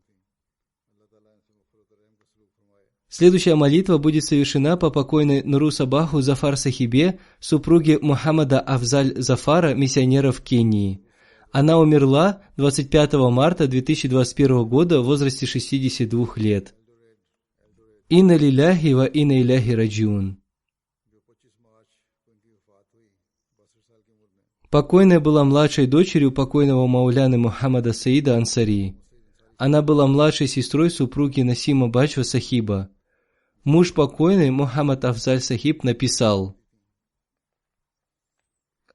Следующая молитва будет совершена по покойной Нуру Сабаху Зафар Сахибе, супруге Мухаммада Афзаль Зафара, миссионера в Кении. Она умерла 25 марта 2021 года в возрасте 62 лет. Инна лилляхи ва инна иляхи раджиун. Покойная была младшей дочерью покойного мауляны Мухаммада Саида Ансари. Она была младшей сестрой супруги Насима Бачва Сахиба. Муж покойной, Мухаммад Афзаль Сахиб, написал: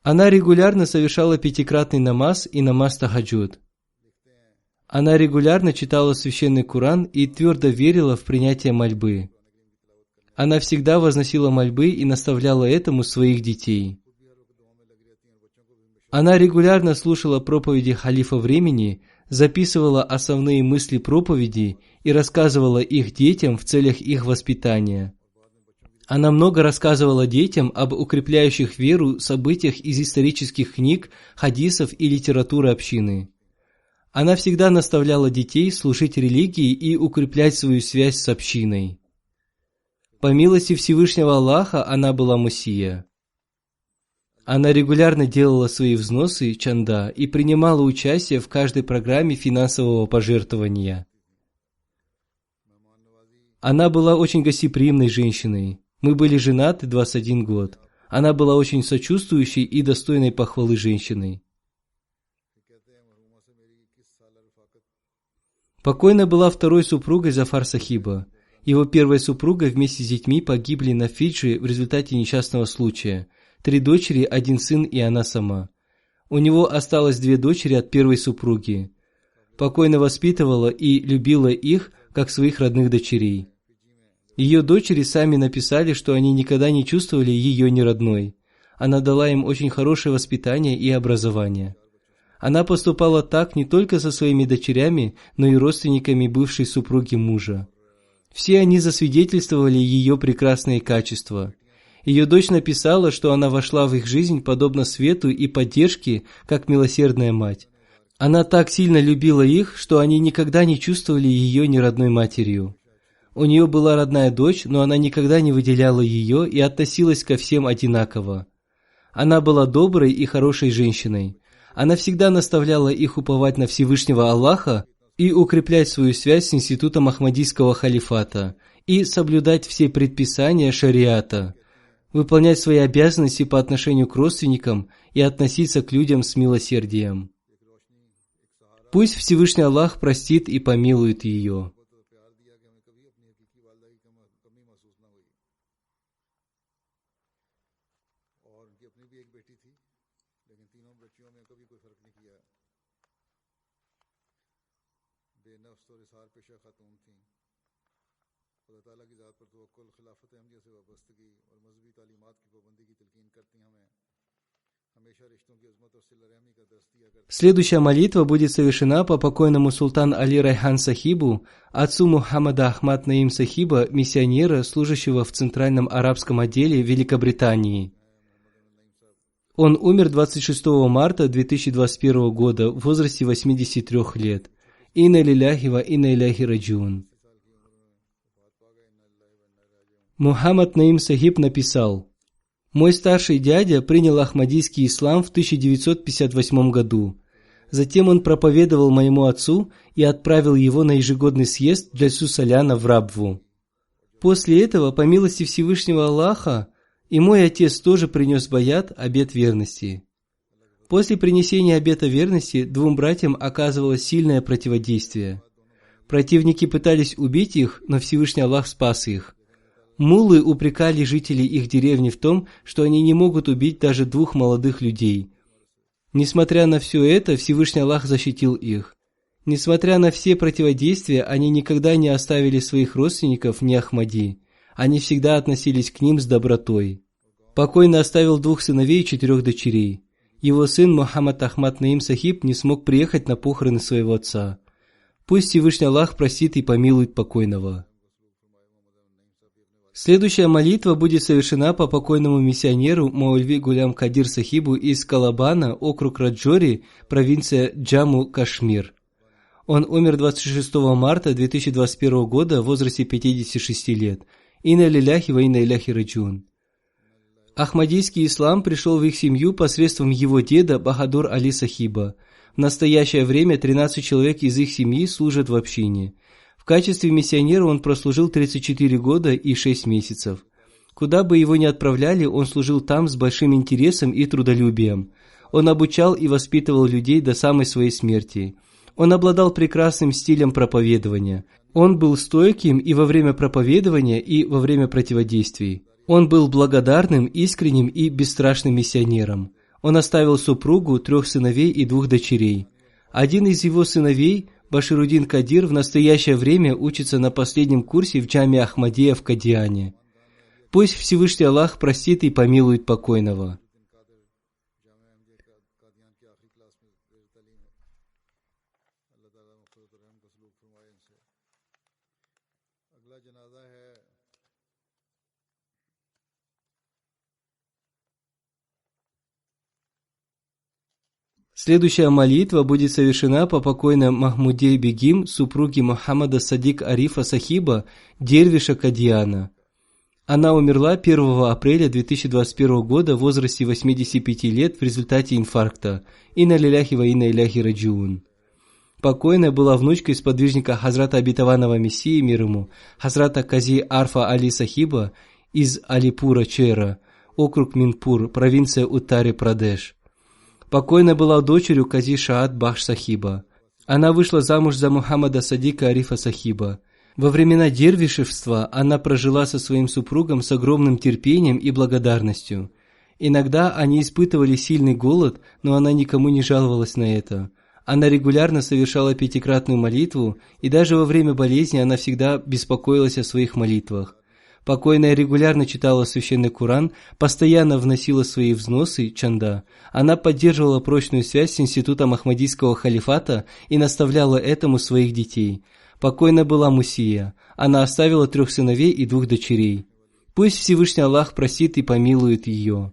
она регулярно совершала пятикратный намаз и намаз тахаджуд. Она регулярно читала священный Коран и твердо верила в принятие мольбы. Она всегда возносила мольбы и наставляла этому своих детей. Она регулярно слушала проповеди халифа времени, записывала основные мысли проповеди и рассказывала их детям в целях их воспитания. Она много рассказывала детям об укрепляющих веру событиях из исторических книг, хадисов и литературы общины. Она всегда наставляла детей служить религии и укреплять свою связь с общиной. По милости Всевышнего Аллаха она была мусия. Она регулярно делала свои взносы чанда и принимала участие в каждой программе финансового пожертвования. Она была очень гостеприимной женщиной. Мы были женаты 21 год. Она была очень сочувствующей и достойной похвалы женщиной. Покойная была второй супругой Зафар Сахиба. Его первая супруга вместе с детьми погибли на Фиджи в результате несчастного случая. 3 дочери, 1 сын и она сама. У него осталось 2 дочери от первой супруги. Покойная воспитывала и любила их, как своих родных дочерей. Ее дочери сами написали, что они никогда не чувствовали ее неродной. Она дала им очень хорошее воспитание и образование. Она поступала так не только со своими дочерями, но и родственниками бывшей супруги мужа. Все они засвидетельствовали ее прекрасные качества. Ее дочь написала, что она вошла в их жизнь подобно свету и поддержке, как милосердная мать. Она так сильно любила их, что они никогда не чувствовали ее неродной матерью. У нее была родная дочь, но она никогда не выделяла ее и относилась ко всем одинаково. Она была доброй и хорошей женщиной. Она всегда наставляла их уповать на Всевышнего Аллаха и укреплять свою связь с институтом Ахмадийского халифата и соблюдать все предписания шариата, выполнять свои обязанности по отношению к родственникам и относиться к людям с милосердием. Пусть Всевышний Аллах простит и помилует ее. Следующая молитва будет совершена по покойному султан Али Райхан Сахибу, отцу Мухаммада Ахмад Наим Сахиба, миссионера, служащего в Центральном арабском отделе Великобритании. Он умер 26 марта 2021 года в возрасте 83 лет. Инна лилляхи ва инна иляхи раджиун. Мухаммад Наим Сахиб написал: «Мой старший дядя принял ахмадийский ислам в 1958 году. Затем он проповедовал моему отцу и отправил его на ежегодный съезд Джальсу Саляна в Рабву. После этого, по милости Всевышнего Аллаха, и мой отец тоже принес баят, обет верности. После принесения обета верности 2 братьям оказывалось сильное противодействие. Противники пытались убить их, но Всевышний Аллах спас их. Муллы упрекали жителей их деревни в том, что они не могут убить даже 2 молодых людей. Несмотря на все это, Всевышний Аллах защитил их. Несмотря на все противодействия, они никогда не оставили своих родственников вне Ахмади. Они всегда относились к ним с добротой. Покойный оставил 2 сыновей и 4 дочерей. Его сын Мухаммад Ахмад Наим Сахиб не смог приехать на похороны своего отца. Пусть Всевышний Аллах простит и помилует покойного. Следующая молитва будет совершена по покойному миссионеру Маульви Гулям Кадир Сахибу из Калабана, округ Раджори, провинция Джамму-Кашмир. Он умер 26 марта 2021 года в возрасте 56 лет. Инна лиляхи ва инна иляхи раджиун. Ахмадийский ислам пришел в их семью посредством его деда Бахадур Али Сахиба. В настоящее время 13 человек из их семьи служат в общине. В качестве миссионера он прослужил 34 года и 6 месяцев. Куда бы его ни отправляли, он служил там с большим интересом и трудолюбием. Он обучал и воспитывал людей до самой своей смерти. Он обладал прекрасным стилем проповедования. Он был стойким и во время проповедования, и во время противодействий. Он был благодарным, искренним и бесстрашным миссионером. Он оставил супругу, 3 сыновей и 2 дочерей. Один из его сыновей, Башируддин Кадир, в настоящее время учится на последнем курсе в джаме Ахмадия в Кадиане. Пусть Всевышний Аллах простит и помилует покойного. Следующая молитва будет совершена по покойной Махмуде Бегим, супруге Мухаммада Садик Арифа Сахиба, дервиша Кадиана. Она умерла 1 апреля 2021 года в возрасте 85 лет в результате инфаркта. Инна лиляхи ва инна иляхи раджиун. Покойная была внучкой сподвижника Хазрата Обетованного Мессии, мир ему, Хазрата Кази Арфа Али Сахиба из Алипура Чера, округ Минпур, провинция Уттари-Прадеш. Покойная была дочерью Кази Шаад Бахш Сахиба. Она вышла замуж за Мухаммада Садика Арифа Сахиба. Во времена дервишевства она прожила со своим супругом с огромным терпением и благодарностью. Иногда они испытывали сильный голод, но она никому не жаловалась на это. Она регулярно совершала 5-кратную молитву, и даже во время болезни она всегда беспокоилась о своих молитвах. Покойная регулярно читала священный Коран, постоянно вносила свои взносы, чанда. Она поддерживала прочную связь с институтом Ахмадийского халифата и наставляла этому своих детей. Покойна была Мусия. Она оставила 3 сыновей и 2 дочерей. Пусть Всевышний Аллах простит и помилует ее.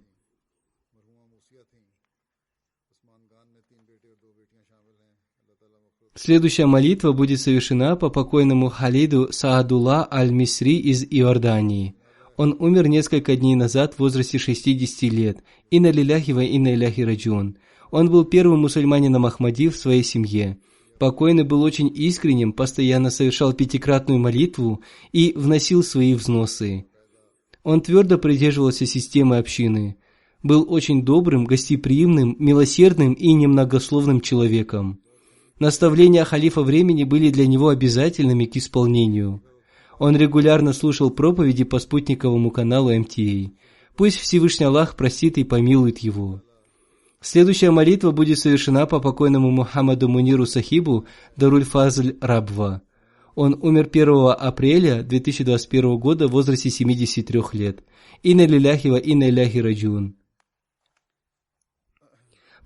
Следующая молитва будет совершена по покойному Халиду Саадулла Аль-Мисри из Иордании. Он умер несколько дней назад в возрасте 60 лет. Инна лиляхи ва инна иляхи раджиун. Он был первым мусульманином Ахмади в своей семье. Покойный был очень искренним, постоянно совершал 5-кратную молитву и вносил свои взносы. Он твердо придерживался системы общины. Был очень добрым, гостеприимным, милосердным и немногословным человеком. Наставления халифа времени были для него обязательными к исполнению. Он регулярно слушал проповеди по спутниковому каналу МТА. Пусть Всевышний Аллах простит и помилует его. Следующая молитва будет совершена по покойному Мухаммаду Муниру Сахибу Даруль-Фазль Рабва. Он умер 1 апреля 2021 года в возрасте 73 лет. Инна лиляхи ва инна иляхи раджиун.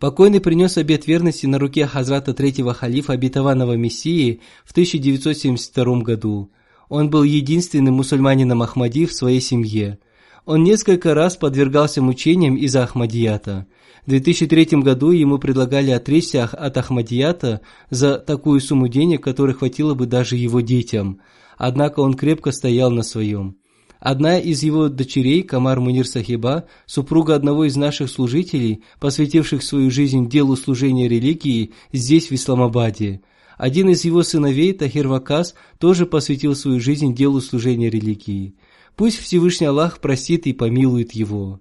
Покойный принес обет верности на руке Хазрата 3-го халифа Обетованного Мессии в 1972 году. Он был единственным мусульманином Ахмади в своей семье. Он несколько раз подвергался мучениям из-за Ахмадията. В 2003 году ему предлагали отречься от Ахмадията за такую сумму денег, которой хватило бы даже его детям. Однако он крепко стоял на своем. Одна из его дочерей, Камар Мунир Сахиба, супруга одного из наших служителей, посвятивших свою жизнь делу служения религии здесь, в Исламабаде. Один из его сыновей, Тахир Вакас, тоже посвятил свою жизнь делу служения религии. Пусть Всевышний Аллах простит и помилует его.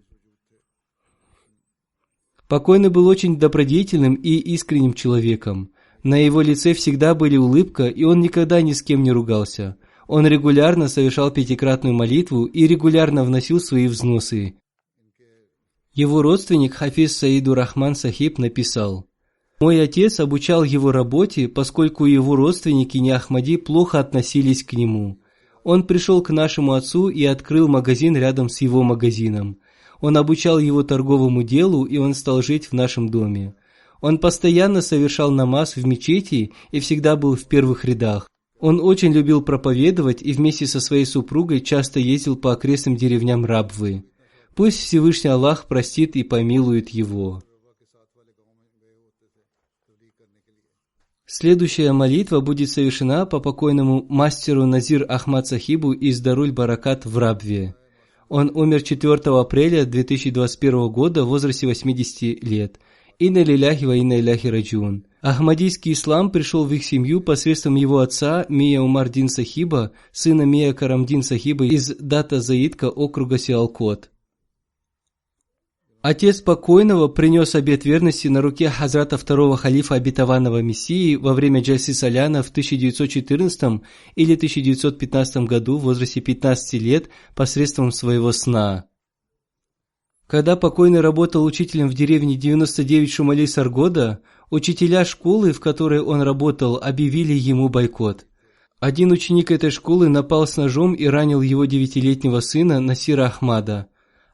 Покойный был очень добродетельным и искренним человеком. На его лице всегда были улыбка, и он никогда ни с кем не ругался. Он регулярно совершал 5-кратную молитву и регулярно вносил свои взносы. Его родственник Хафиз Саиду Рахман Сахиб написал: «Мой отец обучал его работе, поскольку его родственники не Ахмади плохо относились к нему. Он пришел к нашему отцу и открыл магазин рядом с его магазином. Он обучал его торговому делу, и он стал жить в нашем доме. Он постоянно совершал намаз в мечети и всегда был в первых рядах. Он очень любил проповедовать и вместе со своей супругой часто ездил по окрестным деревням Рабвы. Пусть Всевышний Аллах простит и помилует его». Следующая молитва будет совершена по покойному мастеру Назир Ахмад Сахибу из Даруль Баракат в Рабве. Он умер 4 апреля 2021 года в возрасте 80 лет. Инна лиляхи ва инна иляхи раджиун. Ахмадийский ислам пришел в их семью посредством его отца Мия Умар Дин Сахиба, сына Мия Карамдин Сахиба из Дата Заидка округа Сиалкот. Отец покойного принес обет верности на руке Хазрата второго халифа обетованного Мессии во время Джальсы Саляна в 1914 или 1915 году в возрасте 15 лет посредством своего сна. Когда покойный работал учителем в деревне 99 Шумали Саргода, учителя школы, в которой он работал, объявили ему бойкот. Один ученик этой школы напал с ножом и ранил его 9-летнего сына Насира Ахмада.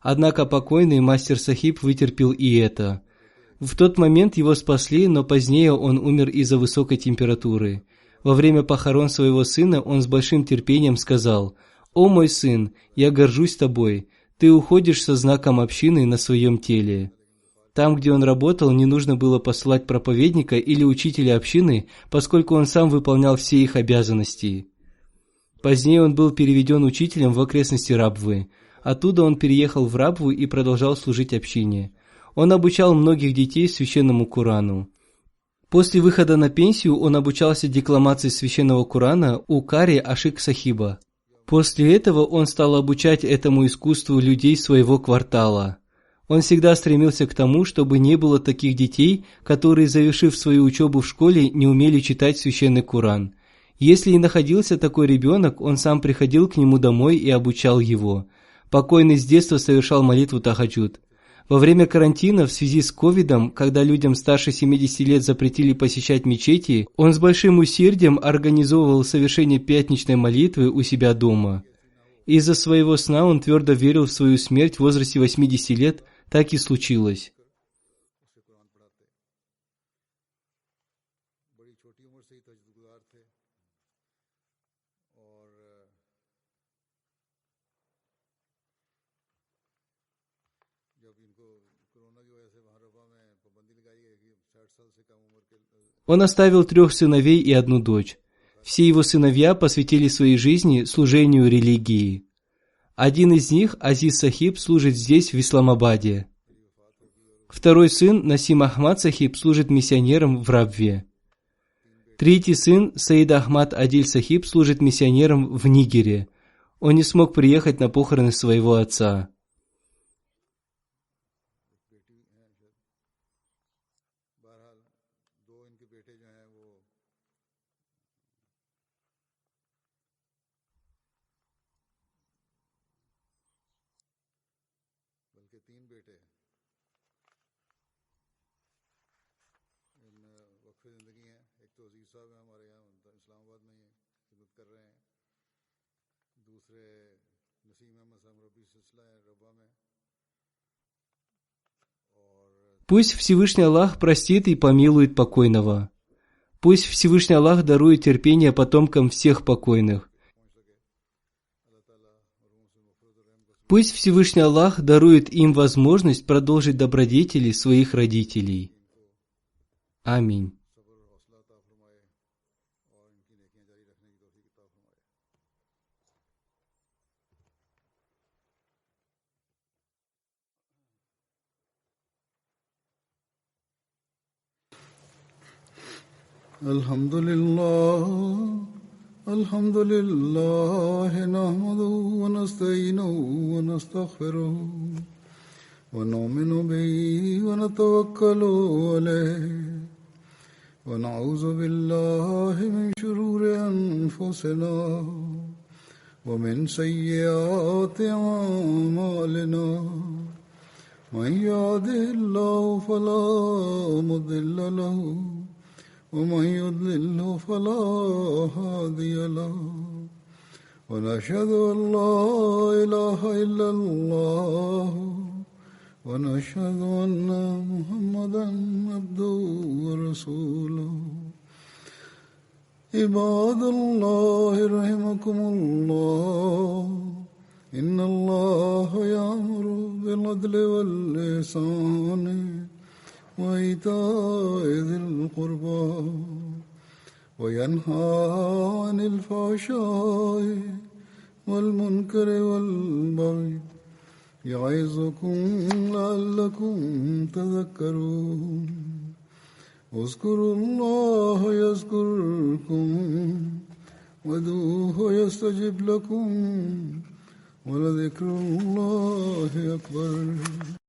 Однако покойный мастер Сахиб вытерпел и это. В тот момент его спасли, но позднее он умер из-за высокой температуры. Во время похорон своего сына он с большим терпением сказал: «О мой сын, я горжусь тобой, ты уходишь со знаком общины на своем теле». Там, где он работал, не нужно было посылать проповедника или учителя общины, поскольку он сам выполнял все их обязанности. Позднее он был переведен учителем в окрестности Рабвы. Оттуда он переехал в Рабву и продолжал служить общине. Он обучал многих детей священному Корану. После выхода на пенсию он обучался декламации священного Корана у Кари Ашик Сахиба. После этого он стал обучать этому искусству людей своего квартала. Он всегда стремился к тому, чтобы не было таких детей, которые, завершив свою учебу в школе, не умели читать священный Коран. Если и находился такой ребенок, он сам приходил к нему домой и обучал его. Покойный с детства совершал молитву тахаджуд. Во время карантина в связи с ковидом, когда людям старше 70 лет запретили посещать мечети, он с большим усердием организовывал совершение пятничной молитвы у себя дома. Из-за своего сна он твердо верил в свою смерть в возрасте 80 лет, так и случилось. Он оставил 3 сыновей и 1 дочь. Все его сыновья посвятили своей жизни служению религии. Один из них, Азиз Сахиб, служит здесь, в Исламабаде. Второй сын, Насим Ахмад Сахиб, служит миссионером в Рабве. Третий сын, Саид Ахмад Адиль Сахиб, служит миссионером в Нигере. Он не смог приехать на похороны своего отца. Пусть Всевышний Аллах простит и помилует покойного. Пусть Всевышний Аллах дарует терпение потомкам всех покойных. Пусть Всевышний Аллах дарует им возможность продолжить добродетели своих родителей. Аминь. الحمد لله نحمده ونستعينه ونستغفره ونؤمن به ونتوكل عليه ونعوذ بالله من شرور أنفسنا ومن سيئات أعمالنا من يهده الله فلا مضل له ومن يضلل فلا هادي له ونشهد أن لا إله إلا الله ونشهد أن محمدا عبده ورسوله عباد الله رحمكم الله إن الله يأمر بالعدل والإحسان وإيتاء ذي القربى وينهى عن الفحشاء والمنكر والبغي يعظكم لعلكم تذكرون اذكروا الله يذكركم وادعوه يستجب لكم ولذكر الله أكبر